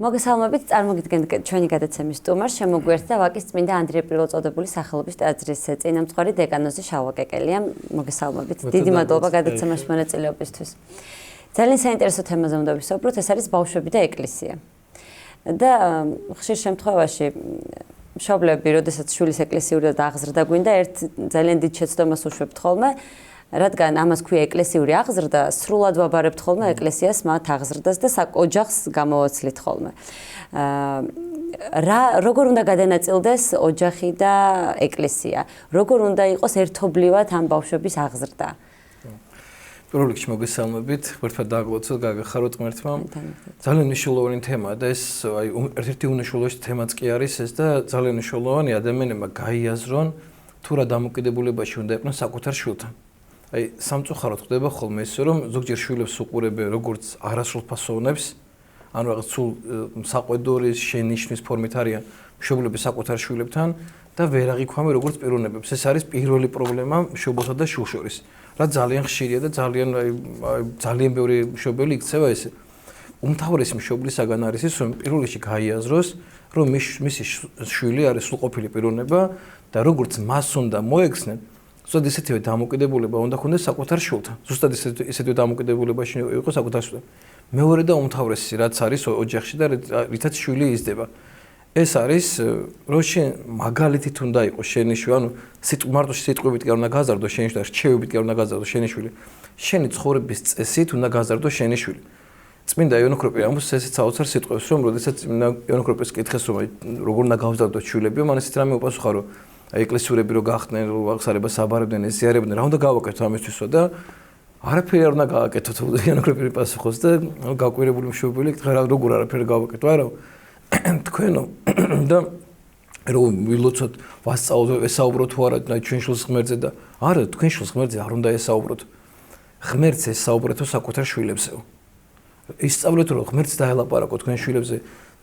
მოგესალმებით, წარმოგიდგენთ ჩვენი გადაცემის სტუმარს, შემოგვიერთდა ვაკის წმინდა ანდრია პირველწოდებული სახელობის ტაძრის წინამძღვარი დეკანოზი შალვა კეკელია. მოგესალმებით. დიდი მადლობა გადაცემაში მონაწილეობისთვის. ძალიან საინტერესო თემაზე უნდა ვისაუბროთ, ეს არის ბავშვები და ეკლესია. და ხშირ შემთხვევაში მშობლები, როდესაც შვილის ეკლესიურად აღზრდა გვინდა, ერთ ძალიან დიდ შეცდომას უშვებთ ხოლმე. რადგან ამას ქვია ეკლესიური აღზრდა, სრულად ვაბარებთ ხოლმე ეკლესიას მათ აღზრდას და ოჯახს გამოვაცლით ხოლმე. როგორ უნდა გადანაწილდეს ოჯახი და ეკლესია? როგორ უნდა იყოს ერთობლივად ამ ბავშვების აღზრდა? პირველ რიგში მოგესალმებით, ერთად დაგლოცოთ, გაგახაროთ ღმერთმა. ძალიან მნიშვნელოვანი თემაა და ეს ერთ-ერთი უნიშნულოვანი თემაც კი არის ეს და ძალიან მნიშვნელოვანი ადამიანებმა გაიაზრონ თუ რა დამოკიდებულებაში უნდა იყვნენ საკუთარ შვილთან. სამწუხაროდ ხდება ხოლმე ისე, რომ ზოგჯერ შვილებს უყურებენ როგორც არასრულფასოვნებს, ანუ რაღაც სულ საყვედურის შენიშვნის ფორმით არიან მშობლები საკუთარ შვილებთან და ვერ აღიქვამენ როგორც პიროვნებებს. ეს არის პირველი პრობლემა მშობელსა და შვილს შორის. რა ძალიან ხშირია და ძალიან ბევრი მშობელი იქცევა ესე. უმთავრესი მშობლისაგან არის ის, რომ პირველ რიგში გაიაზროს, რომ მისი შვილი არის სრულყოფილი პიროვნება და როგორც მას უნდა მოექცნენ, ზუსტად ისეთივე დამოკიდებულება უნდა ქონდეს საკუთარ შვილთან. ზუსტად ისეთივე დამოკიდებულებაში იყოს საკუთარ შვილთან. მეორე და უმთავრესი რაც არის ოჯახში და რითაც შვილი იზრდება. ეს არის რომ შენ მაგალითით უნდა იყოს შენი შვილი, ანუ მარტო სიტყვებით კი არ უნდა გაზარდო შენი შვილი და რჩევებით კი არ უნდა გაზარდო შენი შვილი. შენი ცხოვრების წესით უნდა გაზარდო შენი შვილი. წმინდა იონო ქროპი ამას ესეც საოცარ სიტყვებს რომ როდესაც იონო ქროპის კითხეს რომ როგორ უნდა გავზარდოთ შვილები, მან ესეთ რამე უპასუხა რომ ეკლესიურები რო გახდნენ, რო აღსარებას აბარებდნენ, ეზიარებდნენ, რა უნდა გავაკეთო ამისთვისო და არაფერი არ უნდა გააკეთოთ იონო ქროპი პასუხობს და გაკვირებული მშობელი ეკითხა როგორ არაფერი გავაკეთო, არა თქვენო და რომ ვილოცოთ ვასწავლოთ ესაუბროთ თუ არა ჩვენ შვილს ღმერთზე და არა თქვენ შვილს ღმერთზე არ უნდა ესაუბროთ. ღმერთს ესაუბრეთო საკუთარ შვილებსეო. ისწავლეთ რომ ღმერთს დაელაპარაკოთ თქვენ შვილებზე,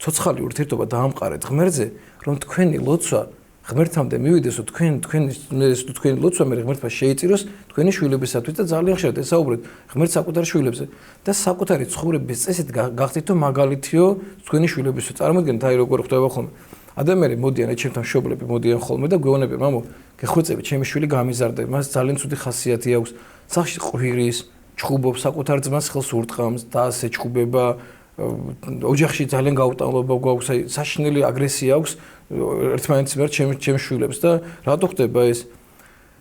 ცოცხალი ურთიერთობა დაამყარეთ ღმერთზე, რომ თქვენი ლოცვა ღმერთამდე მივიდესო, თქვენი ლოცვა მე ღმერთმა შეიწიროს თქვენი შვილებისათვის და ძალიან ხშირად ესაუბრეთ ღმერთს საკუთარ შვილებზე და საკუთარი ცხოვრების წესით გახდითო მაგალითიო თქვენი შვილებისათვის. წარმოიდგინეთ აი როგორ ხდება ხოლმე. ადამიანები მოდიან ჩემთან მშობლები მოდიან ხოლმე და გვეუბნებიან, მამო, გეხვეწები, ჩემი შვილი გამიზარდა, მას ძალიან ცუდი ხასიათი აქვს, სახში ყვირის, ჩხუბობს, საკუთარ ძმას ხელს ურტყამს და ასე ჩხუბება, ოჯახში ძალიან გაუტანლობა გვაქვს, აი საშინელი აგრესია აქვს ერთმანეთის მიმართ ჩემს შვილებს და რატო ხდება ეს?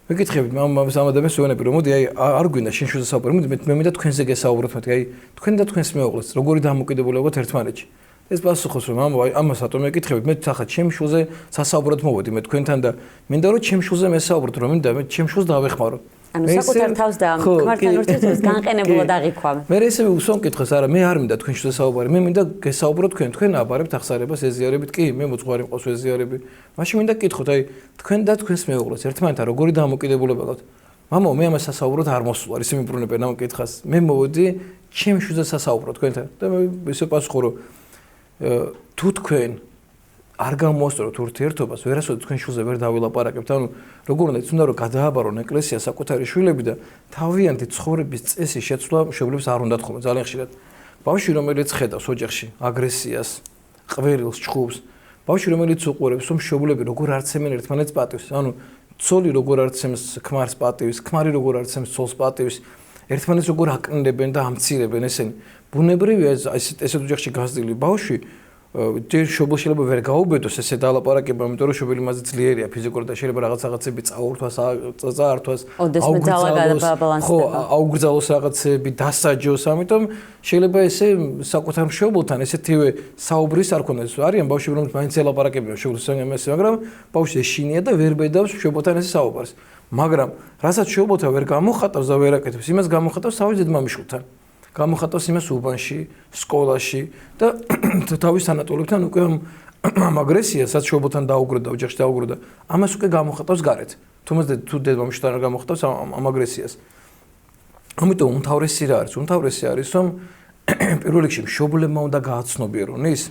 მეკითხებით მამას ამ ადამიანს ვეუბნები რომ მოდი აი არ გვინდა შენ შვილზე საუბარი, მოდი მე მინდა თქვენზე გესაუბროთ, მეთქი აი თქვენ და თქვენს მეუღლეს როგორი დამოკიდებულებოთ ერთმანეთში. ეს პასუხობს რომ მამო აი ამას რატომ მეკითხებით, მე ახლა ჩემს შვილზე სასაუბრად მოვედი მე თქვენთან და მინდა რომ ჩემს შვილზე მესაუბროთ, რომ მინდა მე ჩემს შვილს დავეხმარო. ანუ საკუთარ თავს და ქმართან ურთიერთობას განყენებულად აღიქვამე. მე ესე უსვამ კითხოს, არა მე არ მინდა თქვენ შვილზე საუბარი, მე მინდა გესაუბროთ თქვენ აბარებთ აღსარებას ეზიარებით, კი მე მოძღვარი მყავს ეზიარები. მაშინ მინდა კითხოთ, აი თქვენ და თქვენს მეუღლეს ერთმანეთთან როგორი დამოკიდებულება გაქვთ? მამო, მე ამას სასაუბროთ არ მოსულა, ისე მიბრუნებენ ამ კითხას. მე მოვედი ჩემს შვილზე სასაუბროთ თქვენთან და მე ისე პასუხო რომ თუ თქვენ არ გამოსწოროთ ურთიერთობას, ვერასოდეს თქვენ შვილზე ვერ დავილაპარაკებთ, ანუ როგორ უნდა იცოდა რომ გადააბარონ ეკლესია საკუთარი შვილები და თავიანთი ცხოვრების წესი შეცვლა მშობლებს არ უნდათ ხოლმე ძალიან ხშირად. ბავშვი რომელიც ხედავს ოჯახში აგრესიას, ყვირილს, ჩხუბს, ბავშვი რომელიც უყურებს რომ მშობლები როგორ არცემენ ერთმანეთს პატივს, ანუ ცოლი როგორ არცემს ქმარს პატივს, ქმარი როგორ არცემს ცოლს პატივს, ერთმანეთს როგორ აკნინებენ და ამცირებენ ესენი. ბუნებრივია ესეთ ოჯახში გაზრდილი ბავშვი ჯერ შობილ შეიძლება ვერ გაუბედოს ესე დალაპარაკება, იმიტომ რომ შობილი მასზე ძლიერია ფიზიკურად და შეიძლება რაღაცები წაურთვას, წაართვას, აუგრძალოს რაღაცები, დასაჯოს, ამიტომ შეიძლება ესე საკუთარ მშობელთან ესეთივე საუბრის არ ქონდეს. არიან ბავშვები, რომლებიც მაინც ელაპარაკებიან შობილთან ამასე, მაგრამ ბავშვი ეშინია და ვერ ბედავს მშობელთან ესე საუბარს. მაგრამ რასაც მშობელთან ვერ გამოხატავს და ვერ აკეთებს, იმას გამოხატავს თავის დედმამიშვილთან. გამოხატავს იმას უბანში, სკოლაში და თავის თანატოლებთან უკვე ამ აგრესიასაც შობილთან დაუგრდა, ოჯახში დაუგრდა. ამას უკვე გამოხატავს გარეთ. თუ დედმამიშვილთან არ გამოხატავს ამ აგრესიას. ამიტომ უმთავრესი რა არის? უმთავრესი არის რომ პირველ რიგში მშობლებმა უნდა გააცნობიერონ ის.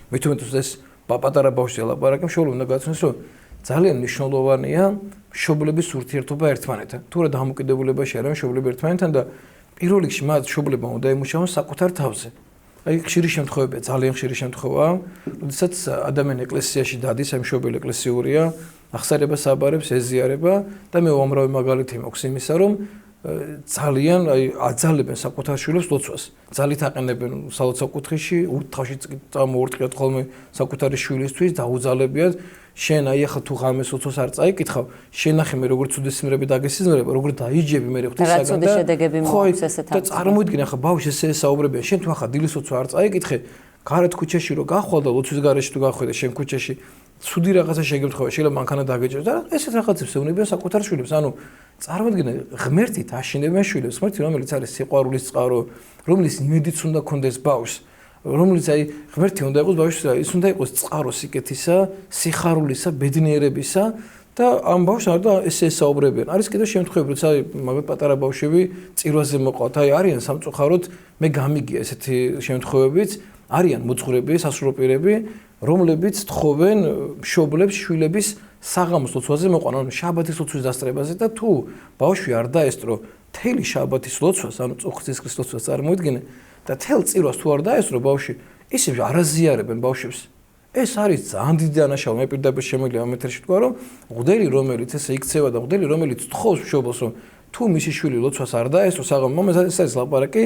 მით უმეტეს ეს პატარა ბავშვი ელაპარაკი, მშობლებმა უნდა გააცნოს რომ ძალიან მნიშვნელოვანია მშობლების ურთიერთობა ერთმანეთთან. თუ რა დამოკიდებულებაში არიან მშობლები ერთმანეთთან და პირველ რიგში მათ მშობლებმა უნდა ემუშაონ საკუთარ თავზე. აი ხშირი შემთხვევებია, ძალიან ხშირი შემთხვევაა, როდესაც ადამიანი ეკლესიაში დადის, აი მშობელი ეკლესიურია, ახსარებას აბარებს, ეზიარება და მე უამრავი მაგალითი მაქვს იმისა, რომ ძალიან აი აძალებენ საკუთარ შვილებს ლოცვას. ძალით აყენებენ სალოცავ კუთხეში, ურთხავში წამოურტყიათ ხოლმე საკუთარი შვილისთვის, დაუძალებიათ. შენ აი ახლა თუ ღამეს ლოცვას არ წაიკითხავ, შენახე მე როგორ ცუდი სიმრები დაგესიზმრება, როგორ დაიჯები მე ღვთისაგან და შედეგები მოაქვს ესეთ და წარმოიდგინე ახლა ბავშვი ესე ესაუბრებიან, შენ თუ ახლა დილის ლოცვა არ წაიკითხე, გარეთ ქუჩაში რო გახვალ და ლოცვის გარეშე თუ გახვიდე შენ ქუჩაში, ცუდი რაღაცა შეგემთხოვა, შეიძლება მანქანა დაგეჭიროს და ესეთ რაღაცებს ეუბნებიან საკუთარ შვილებს. ანუ წარმოიდგინე ღმერთით აშინებენ შვილებს, ღმერთი რომელიც არის სიყვარულის წყარო, რომელიც იმედიც უნდა კონდეს ბავშვს, რომელიც აი ღმერთი უნდა იყოს ბავშვს, ის უნდა იყოს წყარო სიკეთისა, სიხარულისა, ბედნიერებისა და ამ ბავშვს არ და ესე ესაუბრებიან. არის კიდევ შემთხვევები, როცა მაგათ პატარა ბავშვები წირვაზე მოყავთ, აი არიან სამწუხაროდ, მე გამიგია ესეთი შემთხვევებიც, არიან მოძღვრები, სასულიერო პირები, რომლებიც თხოვენ მშობლებს შვილების საღამოს ლოცვაზე მოყვან, ანუ შაბათის ლოცვის დასწრებაზე და თუ ბავშვი არ დაესწრო მთელი შაბათის ლოცვას, ანუ წუხის ქრისტეს ლოცვას წარმოიდგინე და თელ წირვას თუ არ დაესწრო ბავშვი, ისე არაზიარებენ ბავშვებს. ეს არის ძალიან დიდი დანაშაული, მე პირდაპირ შემიძლია ამ ეთერში თქვა, რომ მღვდელი რომელიც ესე იქცევა და მღვდელი რომელიც თხოვს მშობელს, რომ თუ მისი შვილი ლოცვას არ დაესწრო საღამოს, ეს არის ლაპარაკი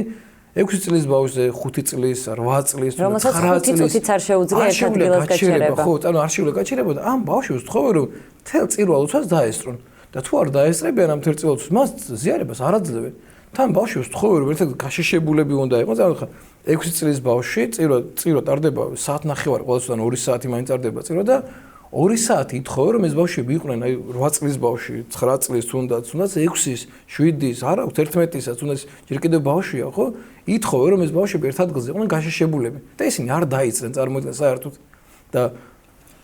6 წლის ბავშვზე, 5 წლის, 8 წლის, 9 წლის. წუთიც არ შეუძლია ერთ ადგილას გაჩერება. ხო, ანუ არ შეუძლია გაჩერება და ამ ბავშვებს თხოვე რომ თელ წირვა ლოცვას დაესწრონ. და თუ არ დაესწრებიან ამ თელ წირვა ლოცვას, მას ზიარებას არ აძლევენ. თან ბავშვებს თხოვე რომ ერთად გაშიშებულები უნდა იყოს, ანუ ხა 6 წლის ბავშვი წირვა ტარდება საათნახევარი, ყოველთვის 2 საათი მაინც ტარდება წირვა და 2 საათი ითხოვე რომ ეს ბავშვები იყვნენ აი 8 წლის ბავშვი, 9 წლის თუნდაც 6-ის, 7-ის, არა 11-ისაც, თუნდაც ჯერ კიდევ ბავშვია, ხო? ითხოვე რომ ეს ბავშვები ერთ ადგილზე იყვნენ გაშიშებულები და ისინი არ დაიწრენ წარმოიდგინე საერთოდ და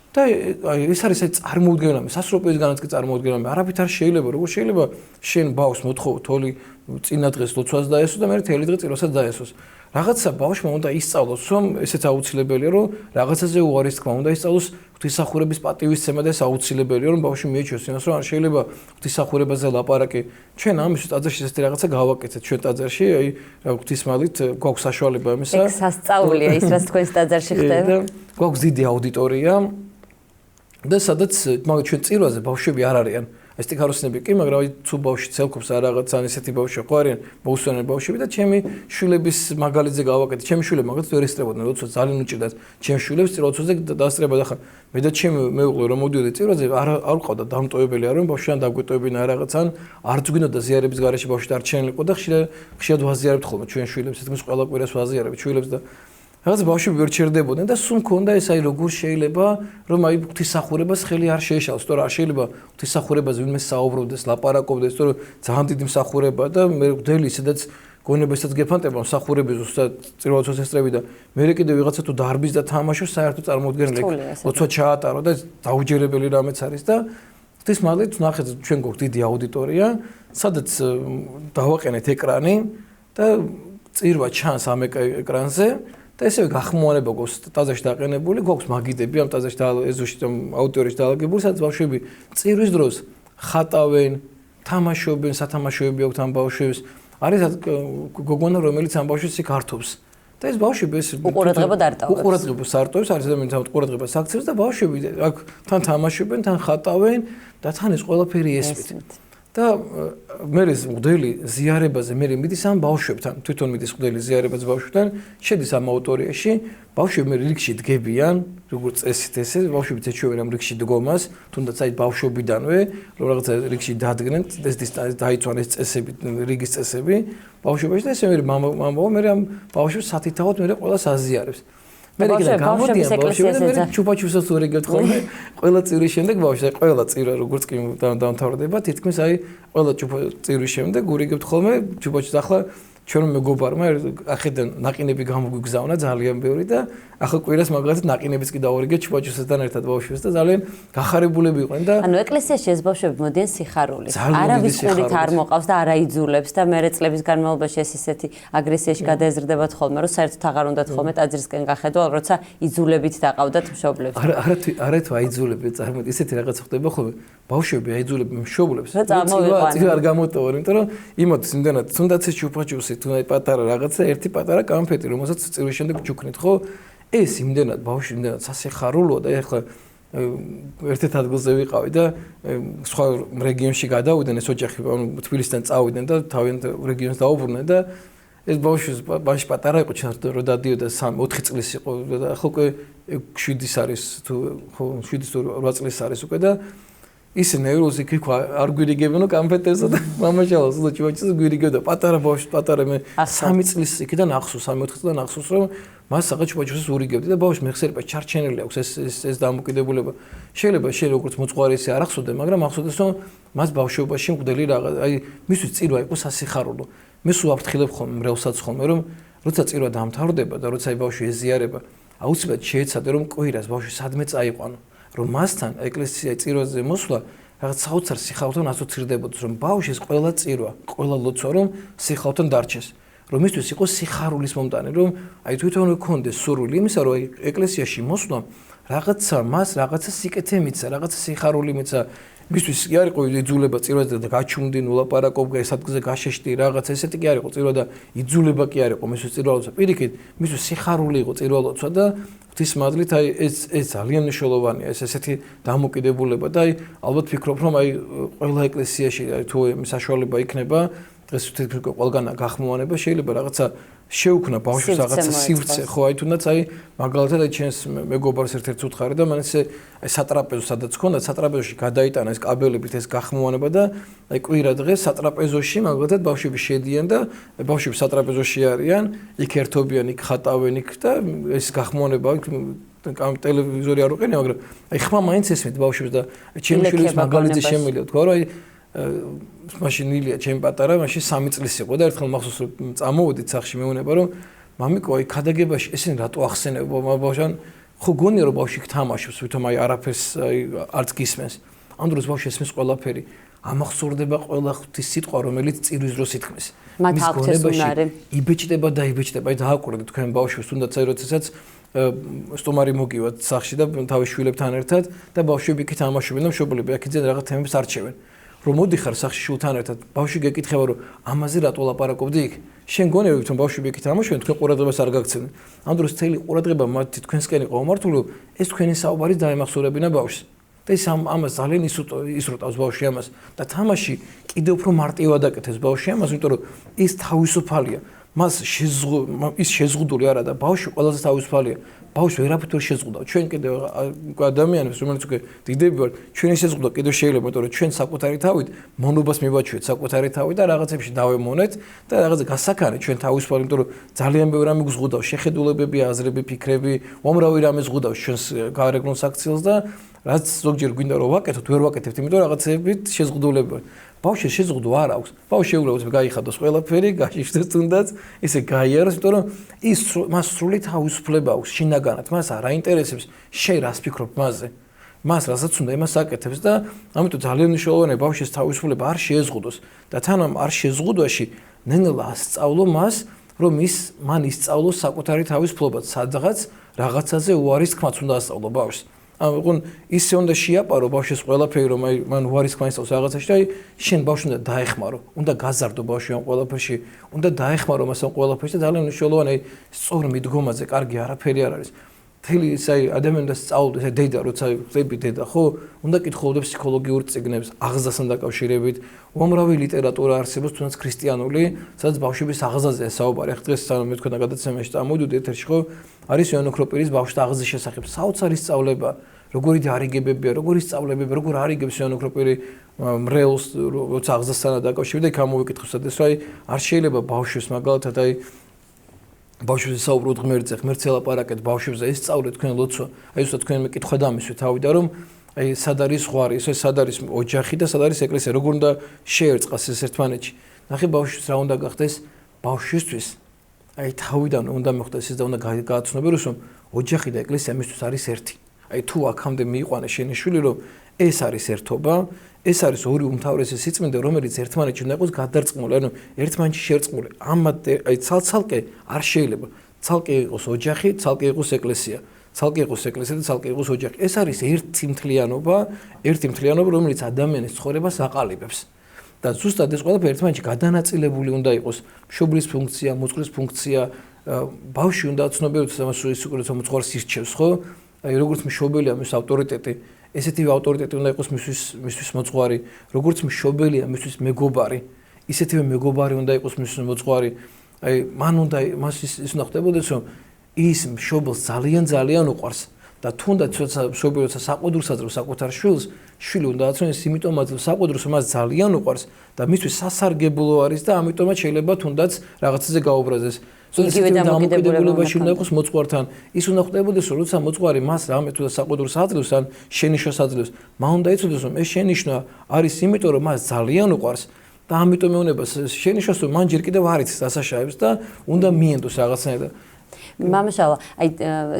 აი ეს არის წარმოუდგენელი, სასწრაფოებისგანაც კი წარმოუდგენელი, არაფრით არ შეიძლება, როგორ შეიძლება შენ ბავშვს მოთხოვ თოლი წინა დღეს ლოცვას დაესწრო და მე თელი დღე წირვასაც დაესწროს. რაღაცა ბავშვმა უნდა ისწავლოს, რომ ესეც აუცილებელია, რომ რაღაცაზე უარის თქმა უნდა ისწავლოს ღვთისმსახურების პატივისცემა და ეს აუცილებელია, რომ ბავშვი მიეჩვიოს იმას, რომ არ შეიძლება ღვთისმსახურებაზე ლაპარაკი. ჩვენ ამისთვის ტაძარში ესეთი რაღაცა გავაკეთეთ, ჩვენ ტაძარში, აი რა ღვთისმალით გვაქვს საშუალება იმისა. ეს სასწაულია ის, რაც თქვენს ტაძარში ხდება. გვაქვს დიდი აუდიტორია და სადაც მაგათ ჩვენ წირვაზე ბავშვები არ არიან. ეს ტიქაროსნები კი, მაგრამ აი თუ ბავშვი ცელქობს არ რაღაც ან ესეთი ბავშვი ხო არიან მოუსვენელი ბავშვები და ჩემი შვილების მაგალითზე გავაკეთე. ჩემი შვილები მაგალითად ვერ ესწრებოდნენ, როცა ძალიან უჭირდათ ჩემს შვილებს წირვაზე დასწრება და ხა მე და ჩემი მეუღლე რომ მოდიოდი წირვაზე არ ყავდა დამტოვებელი არ რომ ბავშვი ან დაგვეტოვებინა რაღაც ან არ წგვინოდა ზიარების გარეშე ბავშვი დარჩენილიყო და ხშირად ვაზიარებთ ხოლმე ჩვენ შვილებს, თითქმის ყველა კვირას ვაზიარებთ შვილებს და რაღაც ბავშვები ვერ ჩერდებოდნენ და სულ მქონდა ეს აი როგორ შეიძლება რომ აი ღვთისმსახურებას ხელი არ შეეშალოს, თორე არ შეიძლება ღვთისმსახურებაზე ვინმე საუბრობდეს, ლაპარაკობდეს, თორე ძალიან დიდი მსახურება და მე გვდელი ისედაც გონებასაც გეფანტება მსახურების ზუსტად წირვა-ლოცვას ესწრები და მე კიდე ვიღაცა თუ დარბის და თამაშობს საერთოდ წარმოუდგენელი ლოცვა ჩაატარო და დაუჯერებელი რამეც არის და ღვთისმალით ნახეთ ჩვენ გვაქვს დიდი აუდიტორია, სადაც დავაყენეთ ეკრანი და წირვა ჩანს ამ ეკრანზე და ესე გახმოვანება გვაქვს ტაძარში დაყენებული, გვაქვს მაგიდები ამ ტაძარში და ეზოში აუდიტორიაში დაალაგებული, სადაც ბავშვები წირვის დროს ხატავენ, თამაშობენ, სათამაშოები აქვთ ამ ბავშვებს. არის გოგონა, რომელიც ამ ბავშვს იქ ართობს. და ეს ბავშვები ეს უყურადღებოდ არტავებს. უყურადღებას არტავებს, არის ადამიანს ამ უყურადღებას აქცევს და ბავშვები აქ თან თამაშობენ, თან ხატავენ და თან ეს ყველაფერი ესმით. და მე მღვდელი ზიარებაზე მე მიდის ამ ბავშვებთან, თვითონ მიდის მღვდელი ზიარებაზე ბავშვებთან, შედის ამ აუდიტორიაში, ბავშვები მე რიგში დგებიან, როგორც წესით ესე, ბავშვებიც ეჩვევენ ამ რიგში დგომას, თუნდაც აი ბავშვობიდანვე, რომ რაღაცა რიგში დადგნენ, ეს დაიცვან ეს წესები, რიგის წესები, ბავშვობაში და ესე მე მე ამ ბავშვებს სათითაოდ მე ყველას აზიარებს. მე გამოდიან ბავშვები და ჩუპაჩუსაც ვერ იგებთ ხოლმე ყველა წირვის შემდეგ ბავშვი ყველა წირვა როგორც კი დამთავრდება თითქმის აი ყველა წირვის შემდეგ გურიგებთ ხოლმე ჩუპაჩუს ახლა ჩვენ მეგობარმა ახედან ნაყინები გამოგვიგზავნა ძალიან ბევრი და ახლა კვირას მაგალითად ნაყინებიც კი დაურიგე ჩუპაჩუსთან ერთად ბავშვებს და ძალიან გახარებულები იყვნენ და ანუ ეკლესიაში ეს ბავშვები მოდიან სიხარულით არავის ყურით არ მოყავს და არ აიძულებს და მერე წლების განმავლობაში ეს ისეთი აგრესიაში გადაეზრდებათ ხოლმე რომ საერთოდ აღარ უნდათ ხოლმე ტაძრისკენ გახედო როცა იძულებით დაყავდათ მშობლებს არა თუ აიძულებენ წარმოიდგინე ისეთი რაღაც ხდება ხოლმე ბავშვები აიძულებენ მშობლებს წილვა არ გამოტოვონ, იმიტომ რომ იმოდის იმდანაც თუნდაც ის ჩუპაჩუსი თუ პატარა რაღაცა ერთი პატარა კონფეტი რომელსაც წილვის შემდეგ ჩუქნით, ხო? ეს იმდანაც ბავშვი იმდანაც სასიხარულოა და ეხლა ერთ-ერთ ადგილზე ვიყავი და სხვა რეგიონში გადავიდნენ ეს ოჯახი, ანუ თბილისიდან წავიდნენ და თავიანთ რეგიონს დაუბრუნდნენ და ეს ბავშვი პატარა იყო, რომ დადიოდა 4 წლის იყო და ახლა უკვე 7-ის არის თუ ხო 7-ის თუ 8 წლის არის უკვე და ისე ნეიროზი იქ არ გვირიგებინო კონფეტებსა და მამაშალოს და ჩივაჩის გვირიგებდა პატარა ბავშვი პატარა მე 3 წლის იქიდან ახსოვს 3-4 წლიდან ახსოვს რომ მას რაღაც ჩივაჩის ურიგებდი და ბავშვი მეხსიერება ჩარჩენილი აქვს ეს დამოკიდებულება შეიძლება როგორც მოწყარი ისე არ ახსოვდე მაგრამ ახსოვდეს რომ მას ბავშვობაში მგდელი რაღაც აი მისთვის წირვა იყო სასიხარულო მე სულ აფრთხილებ ხოლმე მრევლსაც ხოლმე რომ როცა წირვა დამთავრდება და როცა ბავშვი ეზიარება აუცილებლად შეეცადე რომ კვირას ბავშვი სადმე წაიყვანო რომ მასთან ეკლესია წირვაზე მოსვლა რაღაც საოცარ სიხარულთან ასოცირდებოდეს რომ ბავშვის ყველა წირვა, ყველა ლოცვა რომ სიხარულთან დარჩეს. რომ მისთვის იყოს სიხარულის მომტანი, რომ აი თვითონ გქონდეს სურვილი იმისა, რომ ეკლესიაში მოსვლა რაღაცა მას რაღაცა სიკეთე მიცა, რაღაცა სიხარული მიცა. მისთვის კი არ იყო იძულება წირვაზე და გაჩუმდი, ნულაპარაკობ, ეს ადგილზე გაშეშდი, რაღაცა ესეთი კი არ იყო წირვა და იძულება კი არ იყო მისთვის წირვალოცვა. პირიქით, მისთვის სიხარული იყო წირვალოცვა და ღვთისმადლით აი ეს ძალიან მნიშვნელოვანია, ესეთი დამოკიდებულება და აი ალბათ ვფიქრობ, რომ აი ყველა ეკლესიაში აი თუ საშუალება იქნება დღეს თვითონ ყველგანა გახმოვანება შეიძლება რაღაცა შეუქმნა ბავშვს რაღაცა სივრცე ხო აი თუნდაც აი მაგალითად აი ჩემს მეგობარს ერთ-ერთ უთხარი და მან ესე აი სატრაპეზო სადაც ქონდა სატრაპეზოში გადაიტანა ეს კაბელებით ეს გახმოვანება და აი კვირა დღეს სატრაპეზოში მაგალითად ბავშვები შედიან და ბავშვები სატრაპეზოში არიან იქ ერთობიან იქ ხატავენ იქ და ეს გახმოვანება ტელევიზორი არ უყენია მაგრამ აი ხმა მაინც ესმით ბავშვებს და ჩემი შვილის მაგალითზე შემიძლია თქვა რომ აი მაშინ ილია ჩემი პატარა მაშინ 3 წლის იყო და ერთხელ მახსოვს რომ წამოვედით სახში მეუნება რომ მამიკო აი ქადაგებაში ესენი რატო ახსენებო ბავშვან ხო გონია რომ ბავშვი თამაშობს ვითომ აი არაფერს აი არც გისმენს ამ დროს ბავშვი ესმის ყველაფერი ამახსოვრდება ყველა ღვთის სიტყვა რომელიც წირვის დროს ითქმის მის გონებაში იბეჭდება და იბეჭდება აი დააკვირდეთ თქვენ ბავშვს თუნდაც აი როდესაც სტომარი მოგივათ სახში და თავის შვილებთან ერთად და ბავშვები იქ თამაშობენ და მშობლები აქედან რაღაც თემებს არჩევენ რომ მოდიხარ სახში შვილთან ერთად ბავშვი გეკითხება რომ ამაზე რატო ლაპარაკობდი იქ შენ გონები რომ ბავშვები იქ თამაშობენ თქვენ ყურადღებას არ გაგცემენ ამ დროს თელი ყურადღება მათ თქვენსკენ იყო მართული ეს თქვენი საუბარი დაემახსოვრებინა ბავშვს და ეს ამას ძალიან ისრუტავს ბავშვი ამას და თამაში კიდევ უფრო მარტივად აკეთებს ბავშვი ამას იმიტომ რომ ის თავისუფალია მას ის შეზღუდული არა და ბავშვი ყველაზე თავისუფალია ბავშვი ვერაფერ ვერ შეზღუდავ ჩვენ კიდევ ადამიანებს რომელიც უკვე დიდები ვართ ჩვენი შეზღუდვა კიდევ შეიძლება იმიტომ რომ ჩვენ საკუთარი თავით მონობას მივაჩვიეთ საკუთარი თავით და რაღაცებში დავემონეთ და რაღაცა გასაქარე ჩვენ თავისუფალი იმიტომ რომ ძალიან ბევრი რამე გვზღუდავს შეხედულებები აზრები ფიქრები უამრავი რამე ზღუდავს ჩვენს გარეგნულ საქციელს და რაც ზოგჯერ გვინდა რომ ვაკეთოთ ვერ ვაკეთებთ იმიტომ რაღაცებით შეზღუდულები ვართ ბავშვს შეზღუდვა არ აქვს. ბავშვი უბრალოდ გაიხადოს ყველაფერი, გაშიშდეს თუნდაც, ისე გაიაროს, იმიტომ რომ ის მას სრული თავისუფლება აქვს შინაგანად, მას არ აინტერესებს შენ რას ფიქრობ მასზე. მას რასაც უნდა იმას აკეთებს და ამიტომ ძალიან მნიშვნელოვანია ბავშვის თავისუფლება არ შეეზღუდოს და თან ამ არ შეზღუდვაში ნენელა ასწავლო მას, რომ მან ისწავლოს საკუთარი თავისუფლება, სადღაც რაღაცაზე უარის თქმაც უნდა ასწავლო ბავშვს. ანუ ისე უნდა შეაპარო ბავშვს ყველაფერი რომ აი მან უარის თქმა ისწავლოს რაღაცაში და აი შენ ბავშვს უნდა დაეხმარო, უნდა გაზარდო ბავშვი ამ ყველაფერში, უნდა დაეხმარო მას ამ ყველაფერში და ძალიან მნიშვნელოვანია აი სწორ მიდგომაზე კარგი არაფერი არ არის. თელი ის აი ადამიანს სწავლობს აი დედა როცა ხდები დედა ხო უნდა კითხულობდეს ფსიქოლოგიურ წიგნებს აღზასთან დაკავშირებით უამრავი ლიტერატურა არსებობს თუნდაც ქრისტიანული სადაც ბავშვების აღზაზეა საუბარი ახლა დღეს მე თქვენ გადაცემაში წამოვიდოდი ეთერში ხო არის იონო ქროპირის ბავშვთა აღზის შესახებ საოცარი სწავლება როგორი დარიგებებია როგორი სწავლებები როგორ არიგებს იონო ქროპირი მრევლს როცა აღზასთან დაკავშირებით და გამოვიკითხოთ ეს აი არ შეიძლება ბავშვს მაგალითად აი ბავშვებს საუბრობთ ღმერთზე, ღმერთს ელაპარაკეთ ბავშვებზე, ესწავლეთ თქვენ ლოცვა. აი უბრალოდ თქვენ მეკითხვა დამისვით თავიდან რომ აი სად არის ღვარი, სად არის ოჯახი და სად არის ეკლესია, როგორ უნდა შეერწყას ეს ერთმანეთში. ნახე ბავშვს რა უნდა გახდეს ბავშვისთვის. აი თავიდან უნდა მოხდეს ეს და უნდა გააცნობიეროს რომ ოჯახი და ეკლესია მისთვის არის ერთი. აი თუ აქამდე მიიყვანე შენი შვილი რომ ეს არის ერთობა, ეს არის ორი უმთავრესი სიწმინდე, რომელიც ერთმანეთში უნდა იყოს გადარწყმული, ანუ ერთმანეთში შერწყმული. ამათ აი ცალ-ცალკე არ შეიძლება. ცალკე იყოს ოჯახი, ცალკე იყოს ეკლესია. ცალკე იყოს ეკლესია და ცალკე იყოს ოჯახი. ეს არის ერთი მთლიანობა, რომელიც ადამიანის ცხოვრებას აყალიბებს. და ზუსტად ეს ყველაფერი ერთმანეთში გადანაწილებული უნდა იყოს. მშობლის ფუნქცია, მოწყლის ფუნქცია, ბავშვი უნდა ცნობიეროს ამას ის უკვე მოწყვალს ირჩევს, ხო? აი როგორც მშობელია მის ავტორიტეტი, ესეთივე ავტორიტეტი უნდა იყოს მისთვის მოწყვარი, როგორც მშობელია მისთვის მეგობარი, ისეთივე მეგობარი უნდა იყოს მისთვის მოწყვარი. აი მან უნდა ის უნდა ხდებოდეს, რომ ის მშობელს ძალიან უყვარს და თუნდაც მშობელს საყუდრს აძლევს საკუთარ შვილს, შვილი უნდა აცნეს, იმიტომაც საყუდრს მას ძალიან უყვარს და მისთვის სასარგებლო არის და ამიტომაც შეიძლება თუნდაც რაღაცაზე გაუბრაზდეს. იგივე დამოკიდებულებაში უნდა იყოს მოწყვართან. ის უნდა ხდებოდეს, რომ როცა მოწყვარი მას რამე თუ საყუდრს აძლევს ან შენიშვნას აძლევს, მან უნდა იცოდეს, რომ ეს შენიშვნა არის იმიტომ, რომ მას ძალიან უყვარს და ამიტომ ეუბნება შენიშვნას, რომ მან ჯერ კიდევ არ იცის დასაშავებს და უნდა მიენდოს რაღაცნაირად. მამა შალვა, აი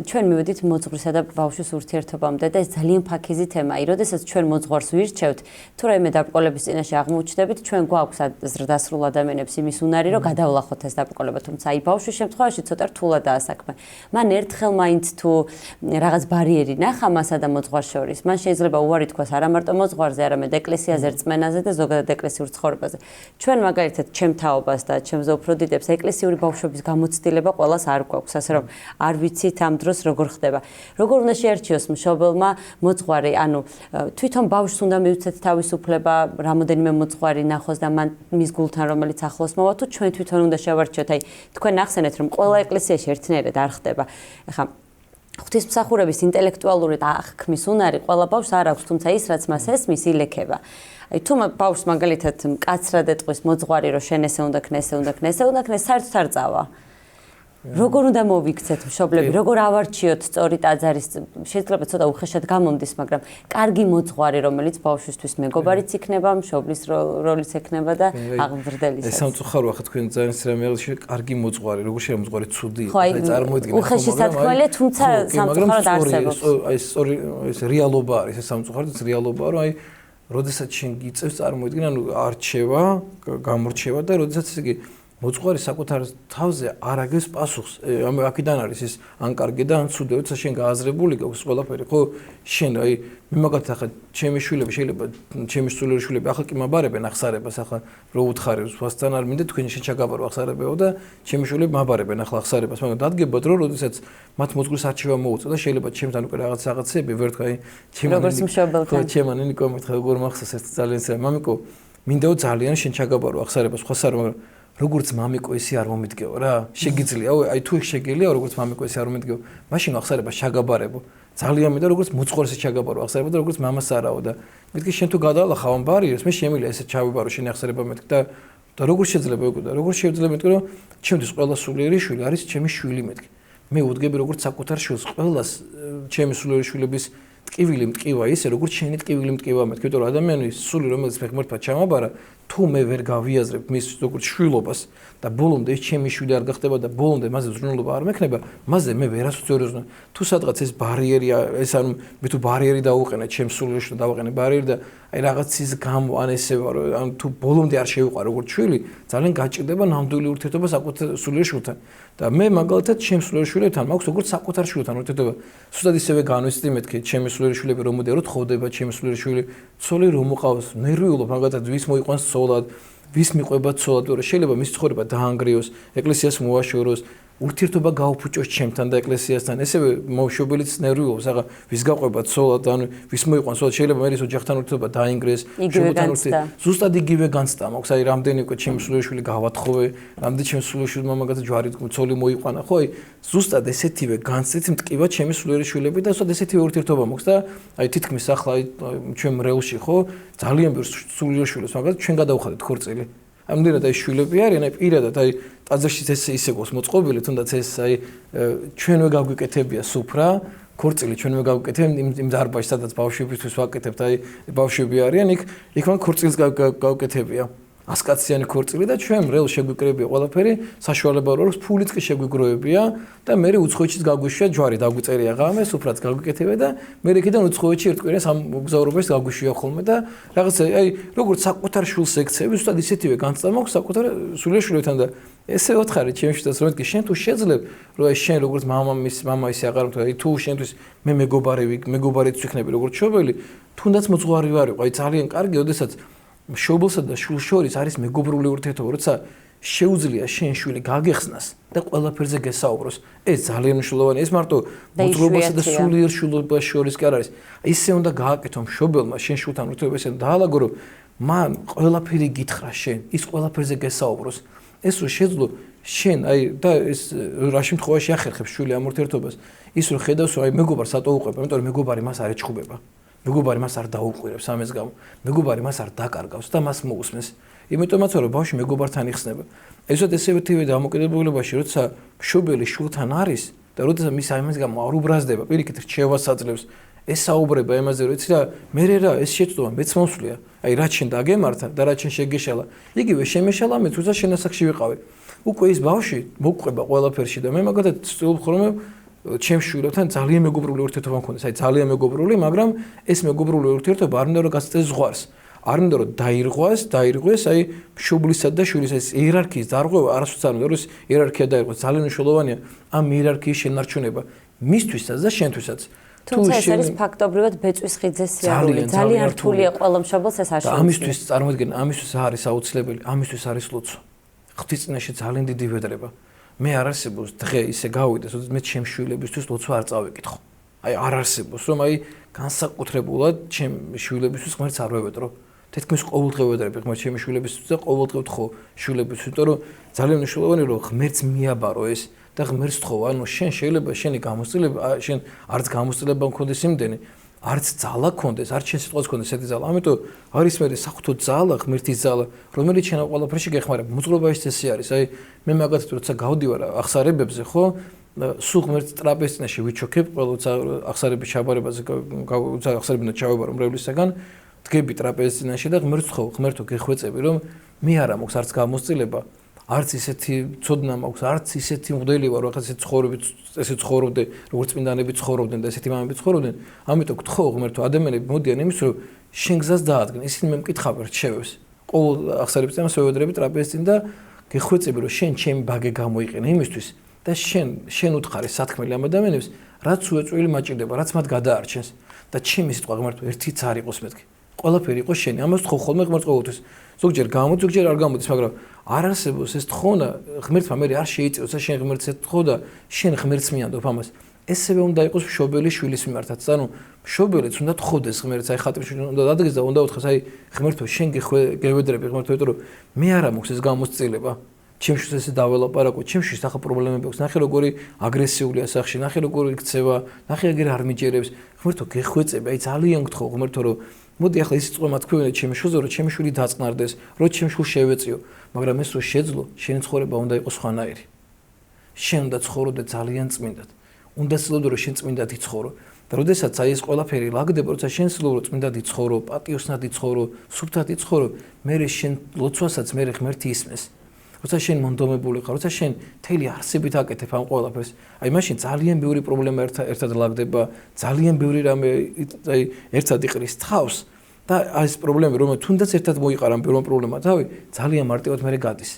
ჩვენ მივედით მოძღვრისა და ბავშვის ურთიერთობამდე და ეს ძალიან ფაქიზი თემაა. როდესაც ჩვენ მოძღვარს ვირჩევთ, თუ რაიმე დაბრკოლების წინაშე აღმოჩნდებით, ჩვენ გვაქვს ზრდასრულ ადამიანებს იმის უნარი, რომ გადავლახოთ ეს დაბრკოლება, თუმცა აი ბავშვის შემთხვევაში ცოტა რთულადაა საქმე. მან ერთხელ მაინც თუ რაღაც ბარიერი ნახა მასა და მოძღვარს შორის, მან შეიძლება უარი თქვას არა მარტო მოძღვარზე, არამედ ეკლესიაზე, რწმენაზე და ზოგადად ეკლესიურ ცხოვრებაზე. ჩვენ მაგალითად ჩემ თაობას და ჩემზე უფრო დიდებს ეკლესიური ბავშვობის გამოცდილება ყველას არ გვაქვს, ასე რომ არ ვიცით ამ დროს როგორ ხდება. Როგორ უნდა შეარჩიოს მშობელმა მოძღვარი, ანუ თვითონ ბავშვს უნდა მივცეთ თავისუფლება, რამოდენიმე მოძღვარი ნახოს და მან მის გულთან რომელიც ახლოს მოვა, თუ ჩვენ თვითონ უნდა შევარჩიოთ. აი თქვენ ახსენეთ, რომ ყველა ეკლესიაში ერთნაირად არ ხდება. ეხლა ღვთისმსახურების ინტელექტუალური აღქმის უნარი ყველა ბავშვს არ აქვს, თუმცა ის რაც მას ესმის ილექება. აი თუ ბავშვს მაგალითად მკაცრად ეტყვის მოძღვარი, რომ შენ ესე უნდა ქნეს, საერთოდ არ წავა. როგორ უნდა მოვიქცეთ მშობლები, როგორ ავარჩიოთ სწორი ტაძარის, შეიძლება ცოტა უხეშად გამომდის, მაგრამ კარგი მოძღვარი, რომელიც ბავშვისთვის მეგობარიც იქნება, მშობლის როლიც ექნება და აღმზრდელიც. ეს სამწუხაროა ხა თქვენ ძალიან სრემელში კარგი მოძღვარი, როგორ შეიძლება მოძღვარი ცუდი იყოს, აი წარმოიდგინეთ, უხეში სათქმელია, თუმცა სამწუხაროდ არსებობს. აი სწორი ეს რეალობა არის, ეს სამწუხაროდ რეალობა, რომ აი როდესაც შენ გიწევს წარმოიდგინე, ანუ არჩევა, გამორჩევა და როდესაც იგი მოძღვარი საკუთარ თავზე არ აგებს პასუხს. აქედან არის ის ან კარგი და ან ცუდი, როცა შენ გააზრებული გაქვს ყველაფერი, ხო? შენ აი მე მაგალითად ახლა ჩემი შვილები შეიძლება ჩემი სულიერი შვილები ახლა კი მაბარებენ ახსარებას, ახლა რო უთხარი სხვასთან არ მინდა თქვენი შენ ჩაგაბარო ახსარებეო და ჩემი შვილები მაბარებენ ახლა ახსარებას, მაგრამ დადგებათ რომ როდესაც მათ მოძღვრის არჩევა მოუწა და შეიძლება ჩემთან უკვე რაღაცები ვერ თქვა, აი როგორც მშობელთან. ჩემანი ნიკო მითხა როგორ მახსოვს ეს ძალიან სერა. მამიკო მინდაო ძალიან შენ ჩაგაბარო ახსარებას, სხვას არ მაგრამ როგორც მამიკო ისი არ მომიდგეო რა. შეგიძლია, აი თუ შეგიძლია როგორც მამიკო ისი არ მომიდგეო, მაშინ ახსარებას ჩაგაბარებო. ძალიან მინდა როგორც მოძღვარს ჩაგაბარო ახსარება და როგორც მამას არაო და მეთქი შენ თუ გადაალახავ ამ ბარიერს, მე შემიძლია ესე ჩავიბარო შენ ახსარება მეთქი და როგორ შეიძლება უკვე და როგორ შეიძლება მეთქი რომ ჩემთვის ყველა სულიერი შვილი არის ჩემი შვილი მეთქი. მე უდგები როგორც საკუთარ შვილს ყველას ჩემი სულიერი შვილების ტკივილი მტკივა ისე როგორც შენი ტკივილი მტკივა მეთქი, იმიტომ რომ ადამიანის სული რომელიც ფეხმართმა ჩამაბარა თუ მე ვერ გავიაზრებ მის როგორც შვილობას და ბოლომდე ეს ჩემი შვილი არ გახდება და ბოლომდე მასზე ზრუნულობა არ მექნება, მასზე მე ვერასოდეს ვერ ვზრუნავ. თუ სადღაც ეს ბარიერია, ეს ანუ მე თუ ბარიერი დავუყენე ჩემს სულში და დავაყენე ბარიერი და აი რაღაცის გამო ან ესე ვარ, ან თუ ბოლომდე არ შევიყარ როგორც შვილი, ძალიან გაჭირდება ნამდვილი ურთიერთობა საკუთარ სულიერ შვილთან. და მე მაგალითად ჩემს სულიერ შვილებთან მაქვს როგორც საკუთარ შვილთან ურთიერთობა. სულად ისევე განვიცდი მეთქი ჩემი სულიერი შვილები რომ მოდიარო თხოვდება ჩემი სულიერი შვილი, ცოლი რომ მოყავს, ნერვიულობ მაგალითად ვის მოიყვანს ცოლად, ვის მიყვება ცოლად, რომ შეიძლება მის ცხოვრება დაანგრიოს, ეკლესიას მოაშოროს, ურთიერთობა გაუფუჭოს ჩემთან და ეკლესიასთან. ესევე მშობელიც ნერვიულობს, აღა ვის გაყვება ცოლად, ანუ ვის მოიყვანს ცოლად, შეიძლება მე ის ოჯახთან ურთიერთობა დაინგრეს, შვილთან ურთიერთობა ზუსტად იგივე განცდა მაქვს, აი რამდენი უკვე ჩემი სულიერი შვილი გავათხოვე, რამდენი ჩემი სულიერი შვილი მაგალითად ჯვარი ცოლი მოიყვანა, ხო, აი ზუსტად ესეთივე განცდით მტკივა ჩემი სულიერი შვილები და ზუსტად ესეთივე ურთიერთობა მაქვს და აი თითქმის ახლა აი ჩვენ მრევლში ხო ძალიან ბევრ სულიერ შვილებს მაგალითად ჩვენ გადავხადეთ ქორწილი. ამდენად აი შვილები არიან, აი პირადად აი ტაძარშიც ესე გვაქვს მოწყობილი, თუნდაც ეს აი ჩვენვე გავგვიკეთებია სუფრა, ქორწილი ჩვენვე გავგიკეთებ იმ დარბაზში, სადაც ბავშვებისთვის ვაკეთებთ, აი ბავშვები არიან, იქ მან ქორწილს გავკეთებია. ასკაციანი ქორწილი და ჩვენ მრევლ შეგვიკრებია ყველაფერი, საშუალება რო ფულიც კი შეგვიგროვებია და მე უცხოეთშიც გაგვიშვია ჯვარი დაგვიწერია ღამე, სუფრაც გაგვიკეთებია და მე იქიდან უცხოეთში ერთ კვირას ამ მგზავრობაში გაგვიშვია ხოლმე და რაღაცა აი როგორც საკუთარ შულს ექცევი, ზუსტად ისეთივე განცდა მაქვს საკუთარ სულიშვილებთან და ესე ოთხარი ჩემში და რომ შენ თუ შეძლებ რომ აი შენ როგორც მამა ისე აღარ თუ აი თუ შენთვის მე მეგობარიც ვიქნები როგორც შობელი, თუნდაც მოძღვარი ვარ, აი ძალიან კარგი, ოდესაც მშობელსა და შვილს შორის არის მეგობრული ურთიერთობა, როცა შეუძლია შენ შვილი გაგეხსნას და ყველაფერზე გესაუბროს. ეს ძალიან მნიშვნელოვანია. ეს მარტო მოძღვრობასა და სულიერ შვილობას შორის კი არ არის. ისე უნდა გააკეთო მშობელმა შენ შვილთან ურთიერთობა ისე დაალაგო, რომ მან ყველაფერი გითხრა შენ, ის ყველაფერზე გესაუბროს. ეს რო შეძლო შენ აი და ეს რა შემთხვევაში ახერხებს შვილი ამ ურთიერთობას, ის რო ხედავს რომ აი მეგობარს ატო უყვება, იმიტომ რომ მეგობარი მას არ ეჩხუბება. მეგობარი მას არ დაუყვირებს ამის გამო. მეგობარი მას არ დაკარგავს და მას მოусმენს. იმიტომაც რომ ბავშვი მეგობართან იხსნება. ესოთ ესეთივე დამოკიდებულებაში, როცა მშობელი შვილთან არის და როდესაც მის ამის გამო არ უბრაზდება, პირიქით რჩევას აძლევს, ესაუბრება იმაზე, რომ იცი რა, მე რა ეს შეცდომა მეც მოსვლია. აი რაც შენ დაგემართა და რაც შენ შეგეშალა, იგივე შემეშალა მეც, როცა შენ ასაკში ვიყავი. უკვე ის ბავშვი მოყვება ყველაფერში და მე მაგათაც ვწtildeობ ხოლმე ჩემს შვილებთან ძალიან მეგობრული ურთიერთობა მქონდეს, აი ძალიან მეგობრული, მაგრამ ეს მეგობრული ურთიერთობა არ უნდა რომ გასწეს ზღვარს. არ უნდა რომ დაირღვეს, აი მშობლისა და შვილის ეს იერარქიის დარღვევა არასოდეს არ უნდა რომ ეს იერარქია დაირღვეს. ძალიან მნიშვნელოვანია ამ იერარქიის შენარჩუნება მისთვისაც და შენთვისაც. თუმცა ეს არის ფაქტობრივად ბეწვის ხიძე სიარული, ძალიან რთულია ყველა მშობელს ეს აშუქება. ამისთვის წარმოიდგინე, ამისთვის არის აუცილებელი, ამისთვის არის ლოცვა. ღვთისწინაშე ძალიან დიდი ვედრება. მე არ არსებობს დღე ისე გავიდეს, როდესაც მე ჩემს შვილებისთვის ლოცვა არ წავიკითხო. აი არ არსებობს, რომ აი განსაკუთრებულად ჩემ შვილებისთვის ღმერთს არ ვევედრო. თითქმის ყოველდღე ვედრები ღმერთს ჩემი შვილებისთვის და ყოველდღე ვთხოვ შვილებისთვის, იმიტომ რომ ძალიან მნიშვნელოვანია რომ ღმერთს მიაბარო ეს და ღმერთს თხოვ, ანუ შენ შეიძლება შენი გამოცდილება, შენ არც გამოცდილება მქონდეს იმდენი, არც ძალა ქონდეს, არც შენ სიტყვას ქონდეს ესეთი ძალა. ამიტომ არის მე საღვთო ძალა, ღმერთის ძალა, რომელიც შენ ყველაფერში გეხმარება. მოძღვრობაში წესი არის. აი მე მაგათაც როცა გავდივარ ახსარებებზე, ხო? სულ ღმერთს ტრაპეზწინაში ვიჩოქებ, ყველა ახსარების ჩაბარებაზე ახსარებიდან ჩავებარო მრევლისაგან, დგები ტრაპეზწინაში და ღმერთს თხოვ, ღმერთო გეხვეწები, რომ მე არა მაქვს არც გამოცდილება, არც ისეთი ცოდნა მაქვს, არც ისეთი მღვდელი ვარ, რაღაც ესე ცხოვრობდე, როგორც წმინდანები ცხოვრობდნენ და ესეთი მამები ცხოვრობდნენ. ამიტომ გთხოვ ღმერთო, ადამიანები მოდიან იმის, რომ შენ გზას დაადგენ. ისინი მე მკითხავენ რჩევებს. ყოველ ახსარების წამს ვევედრები ტრაპეზწინ და გეხვეწები, რომ შენ ჩემი ბაგე გამოიყენე იმისთვის და შენ უთხარი სათქმელი ამ ადამიანებს, რაც უეწველი მაჭირდება, რაც მათ გადაარჩენს და ჩემი სიტყვა ღმერთო ერთიც არ იყოს მეთქი. ყველაფერი იყოს შენი. ამას თხოვ ხოლმე ღმერთს ყოველთვის. ზოგჯერ გამოდის, ზოგჯერ არ გამოდის, მაგრამ არ არსებობს ეს თხოვნა ღმერთმა მე არ შეიწევს და შენ ღმერთს ეთხოვ და შენ ღმერთს მიანდობ ამას. ესევე უნდა იყოს მშობელი შვილის მიმართაც. ანუ მშობელიც უნდა თხოვდეს ღმერთს, აი ხატებში უნდა დადგეს და უნდა უთხრას, აი ღმერთო შენ გევედრები ღმერთო, იმიტომ რომ მე არა მაქვს ეს გამოცდილება. ჩემშიც ესე დაველაპარაკო, ჩემშიც ახლა პრობლემები აქვს. ნახე როგორი აგრესიულია სახში, ნახე როგორი იქცევა, ნახე აგერ არ მიჯერებს. ღმერთო გეხვეწები, აი ძალიან გთხოვ ღმერთო რომ მოდი ახლა ის წყომა თქვენე ჩემი შვილზე, რომ ჩემი შვილი დაწყნარდეს, რომ ჩემი შვილი შევეწიო, მაგრამ ეს რო შეძლო, შენი ცხოვრება უნდა იყოს სხვანაირი. შენ უნდა ცხოვრობდე ძალიან წმინდად. უნდა ცდილობდე რომ შენ წმინდად იცხოვრო. და როდესაც აი ეს ყველაფერი ლაგდება, როცა შენ ცდილობ რომ წმინდად იცხოვრო, პატიოსნად იცხოვრო, სუფთად იცხოვრო, მე შენ ლოცვასაც მე ღმერთი ისმეს. როცა შენ მონდომებული ხარ, როცა შენ მთელი არსებით აკეთებ ამ ყველაფერს, აი მაშინ ძალიან ბევრი პრობლემა ერთად ლაგდება, ძალიან ბევრი რამე აი ერთად იყრის თავს და ეს პრობლემა რომ თუნდაც ერთად მოიყარა ამ ბევრ პრობლემას, თავი ძალიან მარტივად მე გადის.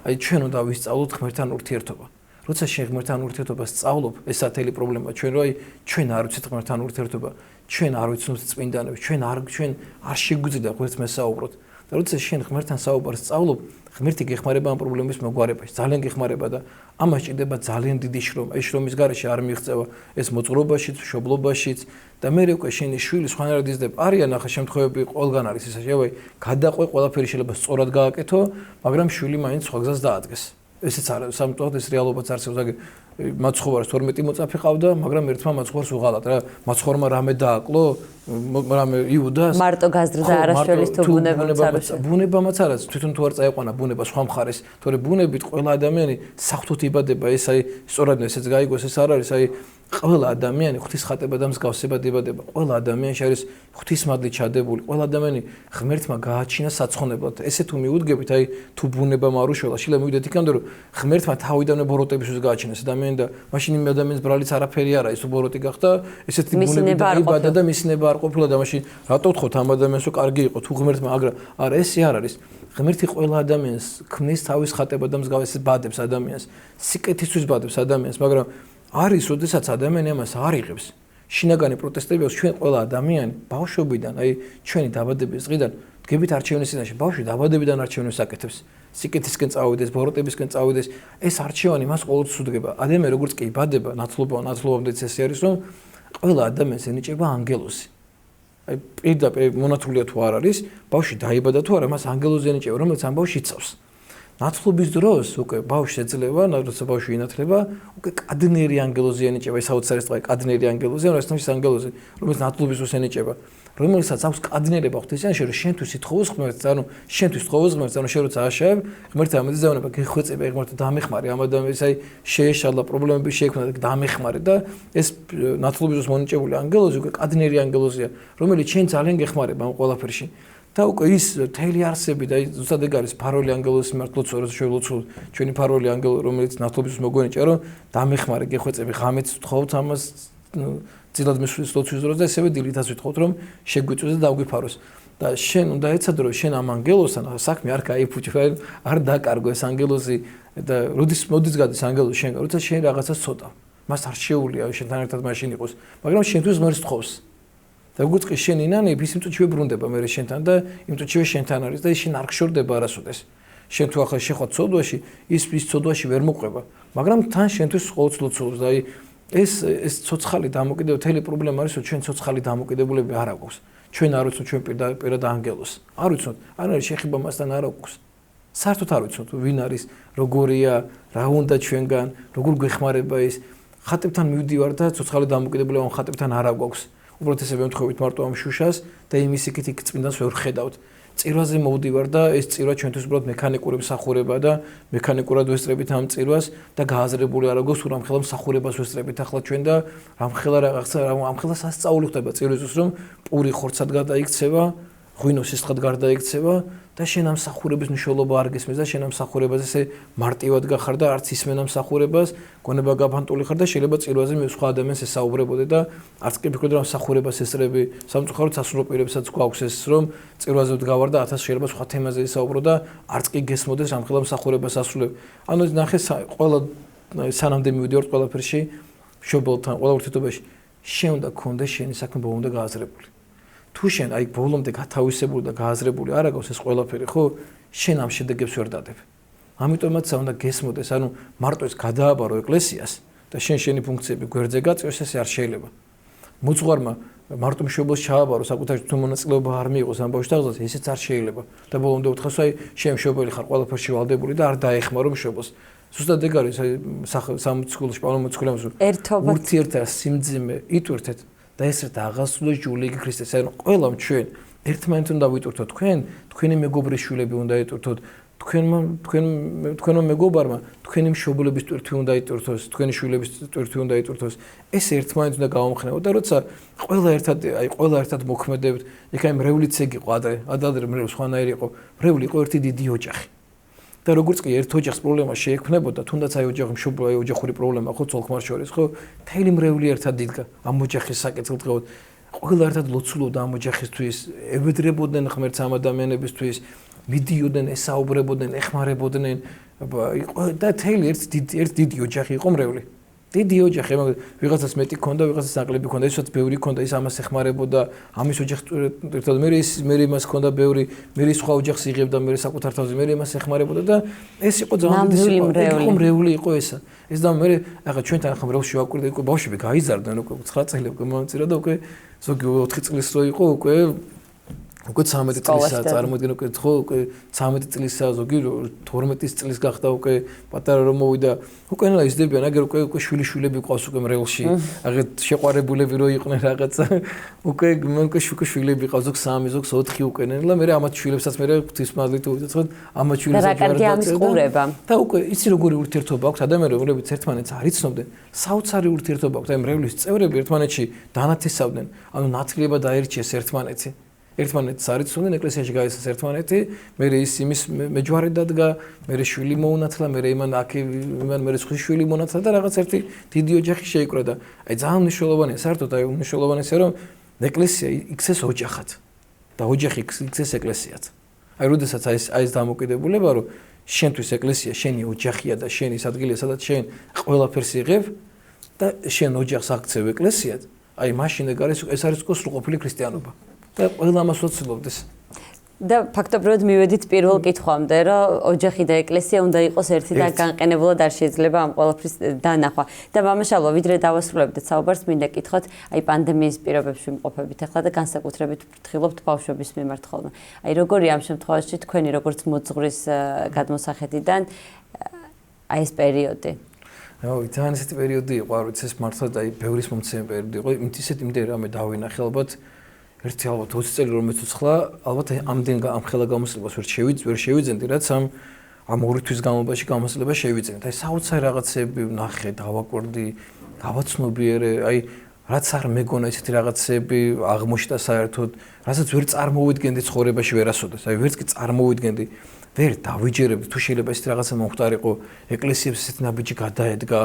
აი ჩვენ უნდა ვისწავლოთ ღმერთთან ურთიერთობა. როცა შენ ღმერთთან ურთიერთობას სწავლობ, ეს ათელი პრობლემა ჩვენ რო აი ჩვენ არ ვიცით ღმერთთან ურთიერთობა, ჩვენ არ ვიცნობთ წმინდანებს, ჩვენ არ შეგვიძლია ღმერთს მესაუბროთ. და როცა შენ ღმერთთან საუბარს სწავლობ, ღმერთი გეხმარება ამ პრობლემის მოგვარებაში, ძალიან გეხმარება და ამას ჭირდება ძალიან დიდი შრომა. ეს შრომის გარეშე არ მიიღწევა ეს მოძღვრობაშიც, მშობლობაშიც და მე უკვე შენი შვილი სხვანაირად იზრდება. არიან ახლა შემთხვევები ყველგან არის ესე, შევაი, გადაყვე ყველაფერი შეიძლება სწორად გააკეთო, მაგრამ შვილი მაინც სხვა გზას დაადგეს. ესეც არა, სამწუხაროდ ეს რეალობაც არსებობს, აგერ მაცხოვარს 12 მოწაფე ყავდა, მაგრამ ერთმა მაცხოვარს უღალატ რა, მაცხოვარმა რამე დააკლო, რამე იუდას. მარტო გაზრდა არაშველის თუ ბუნებამაც არა. ბუნებამაც არა, თვითონ თუ არ წაეყვანა ბუნება სხვა მხარეს, თორე ბუნებით ყველა ადამიანი საღვთოდ იბადება, ეს აი სწორად ესეც გაიგოს, ეს არ არის, აი ყველა ადამიანი ღვთისხატება და მსგავსებად იბადება. ყველა ადამიანში არის ღვთისმადლით ჩადებული, ყველა ადამიანი ღმერთმა გააჩინა საცხონებლად. ესე თუ მიუდგებით, აი თუ ბუნებამ არ უშველა, შეიძლება მივიდეთ იქამდე, რომ ღმერთმა თავიდანვე ბოროტებისთვის გააჩინა ეს ადამიანი და მაშინ იმ ადამიანის ბრალიც არაფერი არა, ის თუ ბოროტი გახდა, ესეთი ბუნები დაიბადა და მისი ნება არ ყოფილა და მაშინ რატო ვთხოვთ ამ ადამიანს რომ კარგი იყო, თუ ღმერთმა აგრა არა ესე არ არის. ღმერთი ყველა ადამიანს ქმნის თავის ხატება და მსგავსად ბადებს ადამიანს, სიკეთისთვის ბადებს ადამიანს, მაგრამ არის, როდესაც ადამიანი ამას არ იღებს. შინაგანი პროტესტები აქვს ჩვენ ყველა ადამიანი ბავშვობიდან, აი ჩვენი დაბადების დღიდან დგებით არჩევნის წინაშე. ბავშვი დაბადებიდან არჩევნებს აკეთებს. სიკეთისკენ წავიდეს, ბოროტებისკენ წავიდეს, ეს არჩევანი მას ყოველთვის უდრგება. ადამიანი როგორც კი იბადება, ნაცნობამდე ესე არის, რომ ყველა ადამიანს ენიჭება ანგელოზი. აი პირდაპირ მონათულია თუ არ არის, ბავშვი დაიბადა თუ არა, მას ანგელოზი ენიჭება, რომელიც ამ ბავშვს იცავს. ნაცვლობის დროს უკვე ბავშვს ეძლევა, როცა ბავშვი ინათლება, უკვე კადნერი ანგელოზი ენიჭება, ეს საოცარი ტყვა კადნერი ანგელოზი, ანუ ეს ნიშნის ანგელოზი, რომელიც ნაცვლობის დროს ენიჭება, რომელსაც აქვს კადნერება ღვთისიანში, რომ შენთვის ითხოვოს ღმერთს, ანუ შენთვის თხოვოს ღმერთს, ანუ შენ როცა აშევ, ღმერთს ამეძავნება, გეხვეწება, ღმერთო დამეხმარე, ამ ადამიანს აი შეეშალა პრობლემები შეექმნა და დამეხმარე და ეს ნაცვლობის დროს მონიჭებული ანგელოზი უკვე კადნერი ანგელოზია, რომელიც შენ ძალიან გეხმარება ამ ყველაფერში. და უკვე ის თელი არსები და ზუსტად ეგ არის ფარული ანგელოზის მიმართ შევლოცულ ჩვენი ფარული ანგელო რომელიც ნათლობის მოგონიჭა რომ დამეხმარე გეხვეწები ღამეც ვთხოვთ ამას ძილად მისვლის ლოცვის დროს და ესევე დილითაც ვთხოვთ რომ შეგვიწვეს და დაგვიფაროს და შენ უნდა ეცადო რომ შენ ამ ანგელოსთან საქმე არ გაიფუჭო არ დაკარგო ეს ანგელოზი და როდის გადის ანგელოზი შენ როცა შენ რაღაცას ცოტა მას არ შეუძლია შენთან ერთად მაშინ იყოს მაგრამ შენთვის ღმერთს თხოვს და როგორც კი შენ ინანები ის იმწუჩივე ბრუნდება მე შენთან და იმწუჩივე შენთან არის და შენ არ გშორდება არასოდეს შენ თუ ახლა შეხვა ცოდვაში ის ცოდვაში ვერ მოყვება მაგრამ თან შენთვის ყოველთვის ლოცულობს და აი ეს ცოცხალი დამოკიდებულება პრობლემა არის რომ ჩვენ ცოცხალი დამოკიდებულები არ აქვს ჩვენ არ ვიცით ჩვენ პირდაპირ ანგელოს არ ვიცით არ არის შეხება მასთან არ აქვს საერთოდ არ ვიცით ვინ არის როგორია რა უნდა ჩვენგან როგორ გვეხმარება ის ხატებთან მივდივარ და ცოცხალი დამოკიდებულება ხატებთან არ აქვს უბრალოდ ესე ვემთხოვით მარტო ამ შუშას და იმის იქით იქ წმინდანს ვერ ხედავთ. წირვაზე მოვდივარ და ეს წირვა ჩვენთვის უბრალოდ მექანიკური მსახურება და მექანიკურად ვესწრებით ამ წირვას და გააზრებული არ გოს რამხელა მსახურებას ვესწრებით ახლა ჩვენ და რამხელა რაღაცა რამხელა სასწაული ხდება წირვისთვის რომ პური ხორცად გადაიქცევა, ღვინო სისხლად გადაიქცევა და შენ ამ მსახურების მნიშვნელობა არ გესმის და შენ ამ მსახურებას ესე მარტივად გახარ და არც ისმენ ამ მსახურებას, გონება გაფანტული ხარ და შეიძლება წირვაზე მე სხვა ადამიანს ესაუბრებოდე და არც კი ფიქრობდი რომ მსახურებას ესწრები, სამწუხაროდ სასრულო პირებსაც გვაქვს ეს რომ წირვაზე ვდგავარ და 1000 შეიძლება სხვა თემაზე ესაუბრო და არც კი გესმოდეს რამხელა მსახურებას ასრულებ. ანუ ნახე ყველა სანამდე მივიდივართ ყველაფერში მშობელთან, ყველა ურთიერთობაში შენ უნდა გქონდეს შენი საქმე ბოლომდე გააზრებული. თუ შენ აი ბოლომდე გათავისებული და გააზრებული არ აქვს ეს ყველაფერი, ხო? შენ ამ შედეგებს ვერ დადებ. ამიტომაც უნდა გესმოდეს, ანუ მარტო ეს გადააბარო ეკლესიას და შენი ფუნქციები გვერდზე გაწევს, ესე არ შეიძლება. მოძღვარმა მარტო მშობელს ჩააბარო, საკუთარ თუ მონაწილეობა არ მიიღოს ამ ბავშვის თაღზე, ესეც არ შეიძლება. და ბოლომდე უთხრას, აი შენ მშობელი ხარ ყველაფერში ვალდებული და არ დაეხმარო მშობელს. ზუსტად ეგ არის, აი სამწუხაროში პავლემოციქულებს ურთიერთთა სიმძიმე იტვირთეთ და ესეთ აღასრულოს ჯული ქრისტეს ანუ ყველამ ჩვენ ერთმანეთს უნდა ვიტვირთოთ თქვენი მეგობრის შვილები უნდა იტვირთოთ თქვენმა მეგობარმა თქვენი მშობლების ტვირთი უნდა იტვირთოს თქვენი შვილების ტვირთი უნდა იტვირთოს ეს ერთმანეთს უნდა გავამხნევოთ და როცა ყველა ერთად მოქმედებთ იქ აი მრევლიც ეგ იყო ადრე მრევლი სხვანაირი იყო მრევლი იყო ერთი დიდი ოჯახი და როგორც კი ერთ ოჯახს პრობლემა შეექმნებოდა, თუნდაც აი ოჯახური პრობლემა ხო ცოლ-ქმარ შორის ხო, მთელი მრევლი ერთად იდგა ამ ოჯახის საკითხილდღეოდ. ყველა ერთად ლოცულობდა ამ ოჯახისთვის, ებედრებოდნენ ღმერთს ამ ადამიანებისთვის, მიდიოდნენ, ესაუბრებოდნენ, ეხმარებოდნენ და მთელი ერთ დიდი ოჯახი იყო მრევლი. დიდი ოჯახი, ვიღაცას მეტი ქონდა, ვიღაცას ნაკლები ქონდა, ისაც ბევრი ქონდა, ის ამას ეხმარებოდა, ამის ოჯახს ერთად მე იმას ქონდა ბევრი, მე სხვა ოჯახს იღებდა, მე საკუთარ თავზე მე იმას ეხმარებოდა და ეს იყო ძალიან დიდი მრევლი იყო ესა. ეს და მე ახლა ჩვენთან ახლა მრევლში ვაკვირდა, უკვე ბავშვები გაიზარდნენ, უკვე 9 წელი უკვე მომწირა და უკვე ზოგი 4 წლის რო იყო, უკვე უკვე 13 წლისაა წარმოიდგინე უკვე ხო უკვე 13 წლისაა ზოგი 12 წლის გახდა უკვე პატარა რომ მოვიდა უკენლა იზრდებიან აგერ უკვე შვილიშვილები ყავს უკვე მრევლში აღეთ შეყვარებულები რო იყვნენ რაღაცა უკვე მე შვილები ყავს ზოგ 3 ზოგ 4 უკენლა მე ამათ შვილებსაც მე ღვთისმადლით უვიწყოთ ხო ამათ შვილებსაც ჯარდა და უკვე იცი როგორი ურთიერთობა აქვს ადამიანებს რომლებიც ერთმანეთს არ იცნობდნენ საოცარი ურთიერთობა აქვს აი მრევლის წევრები ერთმანეთში დანათესავდნენ ანუ ნათლიერება დაერჩიეს ერთმანეთს არ იცოდნენ ეკლესიაში გაისეს ერთმანეთი მე ის იმის მეჯვარე დადგა მე შვილი მოუნათლა მე იმან მე სხვის შვილი მონათლა და რაღაც ერთი დიდი ოჯახი შეიკრა და აი ძალიან მნიშვნელოვანია საერთოდ აი მნიშვნელოვანია რომ ეკლესია იქცეს ოჯახად და ოჯახი იქცეს ეკლესიად აი როდესაც აი ეს დამოკიდებულება რომ შენთვის ეკლესია შენი ოჯახია და შენი ადგილია სადაც შენ ყველაფერს იღებ და შენ ოჯახს აქცევ ეკლესიად აი მაშინ ეს არის სრულყოფილი ქრისტიანობა და ყველა ამას ვცდილობდეს. და ფაქტობრივად მივედით პირველ კითხვამდე, რომ ოჯახი და ეკლესია უნდა იყოს ერთი და განყენებულად არ შეიძლება ამ ყველაფრის დანახვა. და მამაშალვა, ვიდრე დავასრულებდეთ საუბარს, მინდა კითხოთ, აი პანდემიის პირობებში ვიმყოფებით ახლა და განსაკუთრებით ვფრთხილობთ ბავშვების მიმართ ხოლმე. აი როგორი ამ შემთხვევაში თქვენი როგორც მოძღვრის გადმოსახედიდან აი ეს პერიოდი? ძალიან ისეთი პერიოდი იყო, არ ვიცი, ეს მართლა და აი ბევრის მომცემი პერიოდი იყო, იმდენ რამე დავინახე ალბათ ერთი ალბათ 20 წელი რომ მეცოცხლა, ალბათ ამდენ ამ ხელა გამოსლებას ვერ შევიძენდი, რაც ამ ორი თვის განმავლობაში გამოსლება შევიძენდი. აი საოცარი რაღაცები ვნახე, დავაკვირდი, გავაცნობიერე, აი რაც არ მეგონა ესეთი რაღაცები აღმოჩნდა საერთოდ, რასაც ვერ წარმოვიდგენდი ცხოვრებაში ვერასოდეს. აი ვერც კი წარმოვიდგენდი, ვერ დავიჯერებდი თუ შეიძლება ესეთი რაღაცა მომხდარიყო, ეკლესიებს ესეთი ნაბიჯი გადაედგა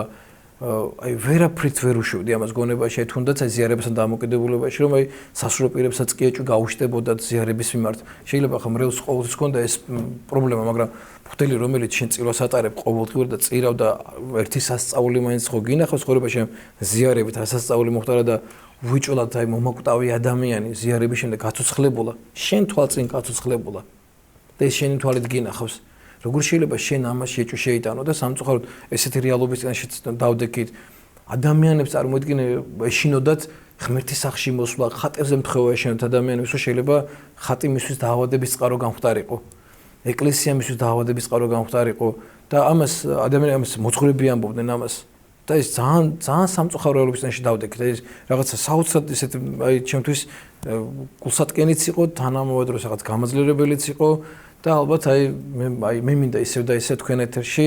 აი ვერაფრით ვერ უშვებდი ამას გონებაში, აი თუნდაც აი ზიარებასთან დამოკიდებულებაში, რომ აი სასულიერო პირებსაც კი ეჭვი გაუშვდებოდათ ზიარების მიმართ. შეიძლება ხომ რეალს ყოველთვის ჰქონდა ეს პრობლემა, მაგრამ ბრძოლი რომელიც შენ წირვას ატარებ ყოველდღიურად და წირავ და ერთი სასწაული მაინც ხო გინახავს ცხოვრებაში ზიარებით, სასწაული მოხდარა და ვიჭოლად აი მომაკვდავი ადამიანი ზიარების შემდეგ გაცოცხლებულა, შენ თვალწინ გაცოცხლებულა. და ეს შენი თვალით გინახავს. როგორ შეიძლება შენ ამაში ეჭვი შეიტანო და სამწუხაროდ ესეთი რეალობის წინაშე დავდექით ადამიანებს წარმოიდგინე ეშინოდათ ღმერთის სახში მოსვლა ხატებზე მთხოვა ეშინოთ ადამიანებს რომ შეიძლება ხატი მისთვის დაავადების წყარო გამხდარიყო ეკლესია მისთვის დაავადების წყარო გამხდარიყო და ამას ადამიანებს მოძღვრები ამბობდნენ ამას და ეს ძალიან სამწუხარო რეალობის წინაშე დავდექით ეს რაღაცა საოცრად ესეთი აი ჩემთვის გულსატკენიც იყო თანამედროვე დროს რაღაც გამაძლიერებელიც იყო და ალბათ აი მე მინდა ისევ და ისე თქვენ ეთერში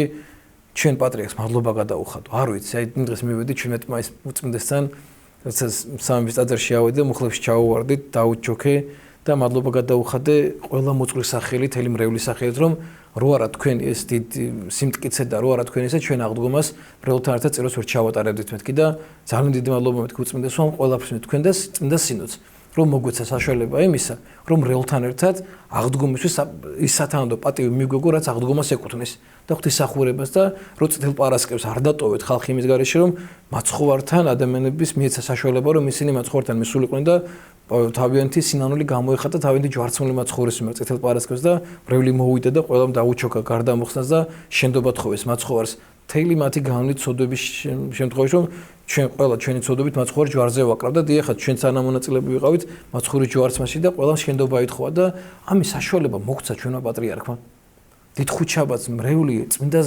ჩვენ პატრიარქს მადლობა გადაუხადო. არ ვიცი, აი იმ დღეს მივედი 17 მაისს უწმინდესთან, როდესაც სამების ტაძარში ავედი და მუხლებში ჩაუვარდით, დაუჩოქე და მადლობა გადაუხადე ყველა მოწყლის სახელით, ელი მრევლის სახელით, რომ რო არა თქვენ ეს დიდი სიმტკიცე და რო არა თქვენ ესე ჩვენ აღდგომას მრევლთან ერთად წიროს ვერ ჩავატარებდით მეთქი და ძალიან დიდი მადლობა მეთქი უწმინდესო ყველაფრის თქვენ და წმინდა სინოდს. რომ მოგვეცა საშუალება იმისა, რომ მრევლთან ერთად აღდგომისთვის ის სათანადო პატივი მიგვეგო, რაც აღდგომას ეკუთვნის და ღვთისმსახურებას და რო წითელ პარასკევს არ დატოვეთ ხალხი იმის გარეშე, რომ მაცხოვართან ადამიანების მიეცა საშუალება, რომ ისინი მაცხოვართან მისულიყვნენ და თავიანთი სინანული გამოეხატა თავიანთი ჯვარცმული მაცხოვრის მიმართ წითელ პარასკევს და მრევლი მოვიდა და ყველამ დაუჩოქა გარდა მოხსნას და შენდობა თხოვეს მაცხოვარს. თელი მათი განვლით ცოდვების შემთხვევაში რომ ჩვენ ყველა ჩვენი ცოდვებით მაცხოვრის ჯვარზე ვაკრავდა და დიახაც ჩვენ სანამონაწილეები ვიყავით მაცხოვრის ჯვარცმაში და ყველა შენდობა ითხოვა და ამის საშუალება მოგვცა ჩვენმა პატრიარქმა. დიდხუჩაბაც მრევლი წმინდა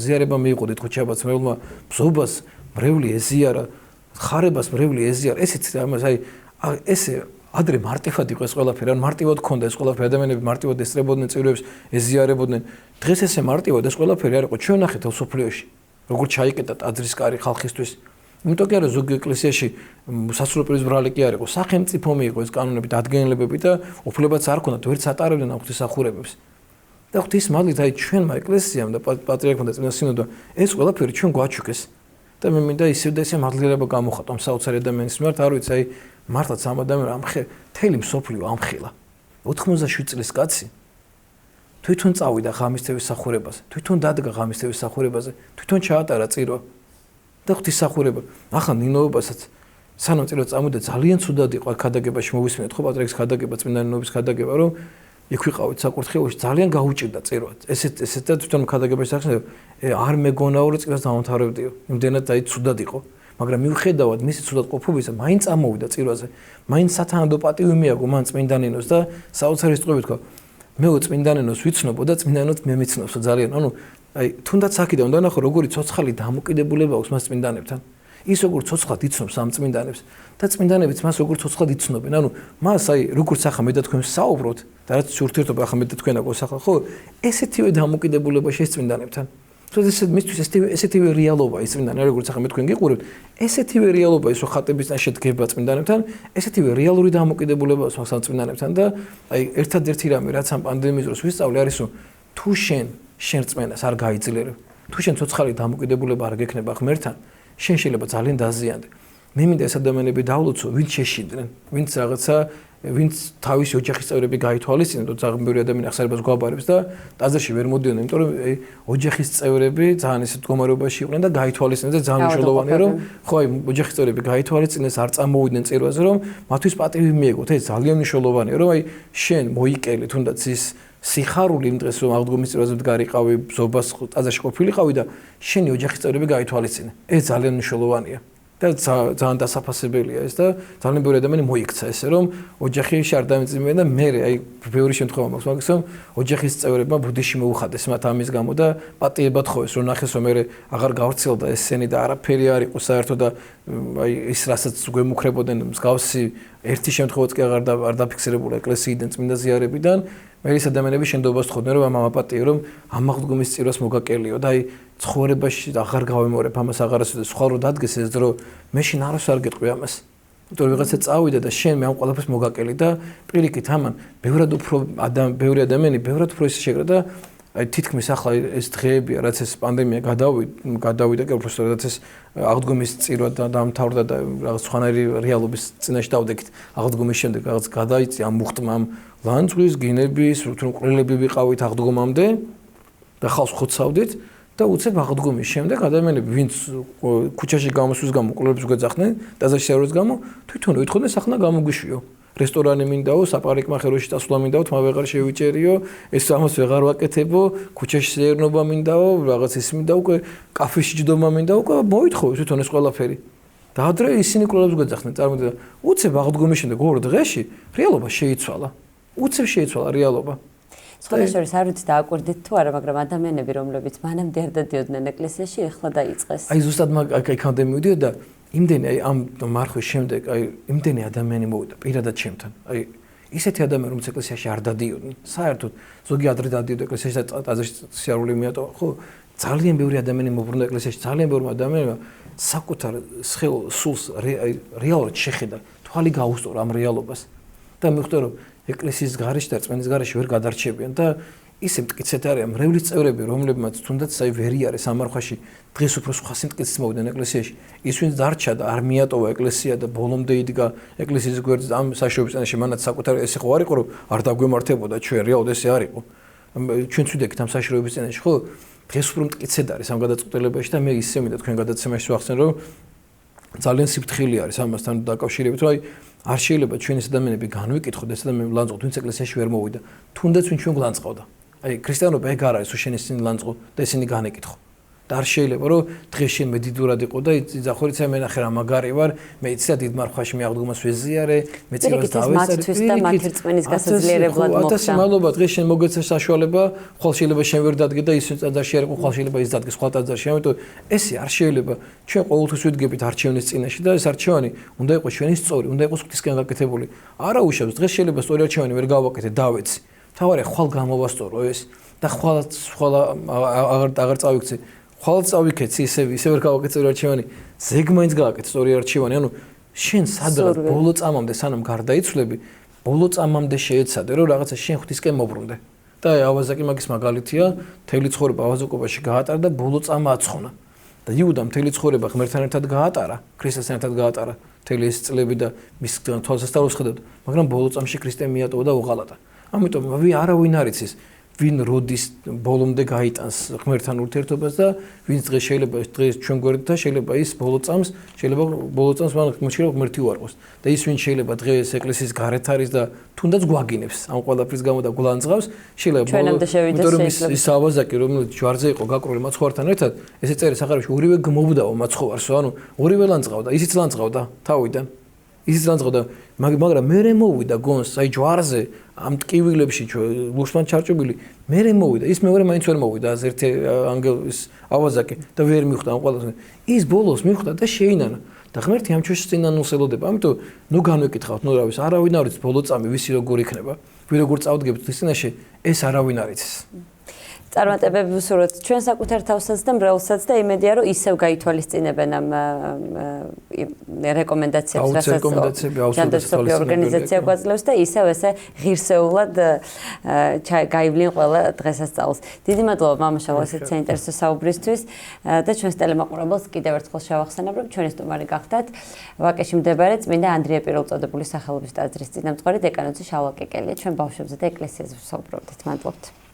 ზიარება მიიღო დიდხუჩაბაც მრევლმა ბზობას მრევლი ეზიარა ხარებას მრევლი ეზიარა ესეც ამას აი ესე ადრე მარტივად იყო ეს ყველაფერი ან მარტივად ქონდა ეს ყველაფერი ადამიანები მარტივად ესწრებოდნენ წირვებს ეზიარებოდნენ დღეს ესე მარტივად ეს ყველაფერი არ იყო ჩვენ ნახეთ სოფლიოში როგორ ჩაიკეტა ტაძრის კარი ხალხისთვის იმიტომ კი არა ზოგი ეკლესიაში სასულიერო პირის ბრალი კი არ იყო სახელმწიფო მიიღო ეს კანონები დადგენილებები და უფლებაც არ ქონდათ ვერც ატარებდნენ ამ ღვთისმსახურებებს და ღვთისმადლით აი ჩვენმა ეკლესიამ და პატრიარქმა და წმინდა სინოდმა ეს ყველაფერი ჩვენ გვაჩუქეს და მე მინდა ისევ და ისე მადლიერება გამოვხატო ამ საოცარი ადამიანის მიმართ არ ვიცი აი მართლაც ამ ადამიანს მთელი მსოფლიო ამხილა 87 წლის კაცი თვითონ წავიდა ღამისთევის მსახურებაზე თვითონ დადგა ღამისთევის მსახურებაზე თვითონ ჩაატარა წირვა და ღვთისმსახურება ახლა ნინოებასაც სანამ წირვა წამოდა ძალიან ცუდად იყო ქადაგებაში მოვისმინეთ ხო პატრიარქის ქადაგება წმინდანინობის ქადაგება რომ იქ ვიყავით საკურთხეველში ძალიან გაუჭირდა წირვა ესეთ და თვითონ ქადაგებაში სახსნა არ მეგონაო რომ წირვას დავამთავრებდიო იმდენად აი ცუდად იყო მაგრამ მიუხედავად მისი ცუდად ყოფობისა, მაინც ამოვიდა წირვაზე. მაინც სათანადო პატივი მიაგო მან წმინდანინოს და საოცარი სიტყვებით თქვა: მეო წმინდანინოს ვიცნობო და წმინდანინოც მე მიცნობსო ძალიან. ანუ აი თუნდაც აქედან უნდა ნახო როგორი ცოცხალი დამოკიდებულება აქვს მას წმინდანებთან. ის როგორ ცოცხლად იცნობს ამ წმინდანებს და წმინდანებიც მას როგორ ცოცხლად იცნობენ. ანუ მას აი როგორც ახლა მე და თქვენ საუბრობთ და რაც ურთიერთობა ახლა მე და თქვენ აქვს ახლა ხო ესეთივე დამოკიდებულება შეეს წმინდანებთან. თუმცა მისთვის ესეთივე რეალობა ის წმინდანი როგორც ახლა მე თქვენ გიყურებთ ესეთივე რეალობა ის ხატების წინაშე დგება წმინდანებთან ესეთივე რეალური დამოკიდებულება აქვს ამ წმინდანებთან და აი ერთადერთი რამე რაც ამ პანდემიის დროს ვისწავლე არის რომ თუ შენ რწმენას არ გაიძლიერებ თუ შენ ცოცხალი დამოკიდებულება არ გექნება ღმერთთან შენ შეიძლება ძალიან დაზიანდე. მე მინდა ეს ადამიანები დავლოცო, ვინც შეშინდნენ, ვინც რაღაცა, ვინც თავისი ოჯახის წევრები გაითვალისწინებენ, თუ ძალიან ბევრი ადამიანი ახსარებას გვაბარებს და ტაძარში ვერ მოდიოდნენ, იმიტომ რომ ოჯახის წევრები ძალიან ისეთ მდგომარეობაში იყვნენ და გაითვალისწინებენ და ძალიან მნიშვნელოვანია რომ ხო აი ოჯახის წევრები გაითვალისწინეს, არ წამოვიდნენ წირვაზე რომ მათთვის პატივი მიეგოთ. ეს ძალიან მნიშვნელოვანია რომ აი შენ მოიკელი თუნდაც ის სიხარული იმ დღეს რომ აღდგომის წირვაზე მდგარიყავი, ბზობას ტაძარში ყოფილიყავი და შენი ოჯახის წევრები გაითვალისწინე. ეს ძალიან მნიშვნელოვანია. და ძალიან დასაფასებელია ეს და ძალიან ბევრი ადამიანი მოიქცა ესე რომ ოჯახში არ დამეწიმენ და მე აი ბევრი შემთხვევა მაქვს მაგის რომ ოჯახის წევრებმა ბუდიში მოუხადეს მათ ამის გამო და პატიებად ხოვეს რომ ნახეს რომ მე აღარ გავრცელდა ეს სენი და არაფერი არ იყო საერთოდ და აი ის რასაც გვემუქრებოდნენ მსგავსი ერთი შემთხვევაც კი აღარ დაფიქსირებულა ეკლესიიდან წმინდა ზიარებიდან მე ის ადამიანები შენდობას თხოვდნენ რომ ამ აპატიე რომ ამ აღდგომის წირვას მოგაკელიო და აი ცხოვრებაში აღარ გავემორებ ამას აღარასოდეს სხვა რო დადგეს ეს დრო მე შენ არას არ გეტყვი ამას იმიტომ რომ ვიღაცა წავიდა და შენ მე ამ ყველაფერს მოგაკელი და პირიქით ამან ბევრი ადამიანი ბევრად უფრო ის შეგრა და აი თითქმის ახლა ეს დღეებია რაც ეს პანდემია გადავიდა კი უბრალოდ რაც ეს აღდგომის წირვა და დამთავრდა და რაღაც სხვანაირი რეალობის წინაშე დავდექით აღდგომის შემდეგ რაღაც გადაიწია ამ მუხტმამ ლანძღვის გინების რომ ყრილები ვიყავით აღდგომამდე და ხალხს ხოცავდით და უცებ აღდგომის შემდეგ ადამიანები ვინც ქუჩაში გამოსვლის გამო ყრილებს გვეძახდნენ ტაძარში ავრის გამო თვითონ ვითხოვდნენ სახნა გამოგვიშვიო რესტორანი მინდაო, საპარიკმახეროში წასვლა მინდაო, თმა ვეღარ შევიჭერიო, ეს ამას ვეღარ ვაკეთებო, ქუჩაში ზეერნობა მინდაო, რაღაც ის მინდა უკვე კაფეში ჯდომა მინდა უკვე მოითხოვე თვითონ ეს ყველაფერი. და ადრე ისინი ყოლებს გვეძახდნენ, წარმოდიდა, უცებ აღდგომის შემდეგ ორ დღეში რეალობა შეიცვალა. უცებ შეიცვალა რეალობა. სხვა შორის არ ვიცი დააკვირდით თუ არა, მაგრამ ადამიანები რომლებიც მანამდე არ დადიოდნენ ეკლესიაში, ეხლა დაიწყეს. აი ზუსტად აქამდე მივიდიოდა და იმდენი აი ამ მარხვის შემდეგ აი იმდენი ადამიანი მოვიდა პირადად ჩემთან. აი ისეთი ადამიანები რომელიც ეკლესიაში არ დადიოდნენ. საერთოდ ზოგი ადრე დადიოდა ეკლესიაში და ტაძარში სიარული მიატოვა. ხო, ძალიან ბევრი ადამიანი მოbrunდა ეკლესიაში, ძალიან ბევრი ადამიანმა საკუთარ სულს რეალურად შეხედა, თვალი გაუსწორა ამ რეალობას. და მიხვდა რომ ეკლესიის გარეშე და რწმენის გარეშე ვერ გადარჩებიან და ისე მტკიცეთ არიან მრევლის წევრები, რომლებმაც თუნდაც აი ვერი არის ამარხვაში დღეს უფრო სხვა სიმტკიცით მოვიდნენ ეკლესიაში. ის ვინც დარჩა და არ მიატოვა ეკლესია და ბოლომდე იდგა ეკლესიის გვერდზე ამ საშუალების წინაშე მანაც საკუთარი ესე ხო არ იყო რომ არ დაგვემართებოდა ჩვენ რეალურად ესე არ იყო. ჩვენც ვიდექით ამ საშუალების წინაშე ხო დღეს უფრო მტკიცეთ არის ამ გადაწყვეტილებაში და მე ისე მინდა თქვენ გადაცემაში ვახსენ რომ ძალიან სიფრთხილე არის ამასთან დაკავშირებით რომ აი არ შეიძლება ჩვენ ეს ადამიანები განვიკითხოთ ეს ადამიანები ლანძღოთ ვინც ეკლესიაში ვერ მოვიდა თუნდაც ვინ ჩვენ გლანძღავდა აი ქრისტიანობა ეგ არ არის რომ შენ ისინი ლანძღო და ისინი განეკითხო და არ შეიძლება რომ დღეს შენ მედიდურად იყო და იძახორიცა მე ნახე რა მაგარი ვარ მე იცი და დიდ მარხვაში მე აღდგომას ვეზიარე მე წირვას დავესწრე და მათი რწმენის გასაძლიერებლად მოხდა ათასი მადლობა დღეს შენ მოგეცა საშუალება ხვალ შეიძლება შენ ვერ დადგე და ის ტაძარში არ იყო ხვალ შეიძლება ის დადგეს სხვა ტაძარში ამიტომ ესე არ შეიძლება ჩვენ ყოველთვის ვიდგებით არჩევნის წინაშე და ეს არჩევანი უნდა იყოს ჩვენი სწორი უნდა იყოს ღვთისკენ გაკეთებული არა უშავს დღეს შეიძლება სწორი არჩევანი ვერ გავაკეთე დავეცი თავარია ხვალ გამოვასწორო ეს და ხვალ აღარ წავიქცე ხვალ წავიქეცი ისე ვერ გავაკეთე არჩევანი ზეგ მაინც გააკეთე სწორი არჩევანი ანუ შენ სადღაც ბოლო წამამდე სანამ გარდაიცვლები ბოლო წამამდე შეეცადე რომ რაღაცა შენ ღვთისკენ მოbrunდე და ავაზაკი მაგის მაგალითია მთელი ცხოვრება ავაზაკობაში გაატარა და ბოლო წამა აცხონა და იუდა მთელი ცხოვრება ღმერთთან ერთად გაატარა ქრისტესთან ერთად გაატარა მთელი ეს წლები და მის თვალსასწაულს ხედავდა მაგრამ ბოლო წამში ქრისტე მიატოვა და უღალატა ამიტომ არავინ არ იცის ვინ როდის ბოლომდე გაიტანს ღმერთთან ურთიერთობას და ვინც დღეს შეიძლება დღეს ჩვენ გვერდით და შეიძლება ის ბოლო წამს მან შეიძლება ღმერთი უარყოს და ის ვინ შეიძლება დღეს ეკლესიის გარეთ არის და თუნდაც გვაგინებს ამ ყველაფრის გამო და გულანძღავს შეიძლება იმიტომ ის ავაზაკი რომელიც ჯვარზე იყო გაკრული მაცხოვართან ერთად ესე წერის ახარებში ორივე გმობდაო მაცხოვარსო ანუ ორივე ლანძღავდა ისიც ლანძღავდა თავიდან ისიც ლანძღავდა მაგრამ მერე მოვიდა გონს აი ჯვარზე ამ ტკივილებში ლუშმან ჩარჭობილი მერე მოვიდა ის მეორე მაინც ვერ მოვიდა אז ერთი ანგელის ავაზაკი და ვერ მიხვდა ამ ყველას ის ბოლოს მიხვდა და შეინანა და ღმერთი ამ ჩვენს წინანულს ელოდება ამიტომ ნუ განვეკითხავთ ნუ რა ვის არავინ არ იცის ბოლო წამი ვისი როგორ იქნება ვინ როგორ წავდგებთ ის წინაშე ეს არავინ არ იცის წარმატებები ვუსურვოთ ჩვენ საკუთარ თავსაც და მრევლსაც და იმედია რომ ისევ გაითვალისწინებენ ამ რეკომენდაციებს რასაც ჯანდაცვის ორგანიზაცია გვაძლევს და ისევ ესე ღირსეულად გაივლიან ყველა დღესასწაულს. დიდი მადლობა მამა შალვა ესეც საინტერესო საუბრისთვის და ჩვენს ტელემაყურებელს კიდევ ერთხელ შევახსენებ რომ ჩვენი სტუმარი გახდათ ვაკეში მდებარე წმინდა ანდრია პირველწოდებული სახელობის ტაძრის წინამძღვარი დეკანოზი შალვა კეკელია ჩვენ ბავშვებზე და ეკლესიაზე ვსაუბრობდით. მადლობთ.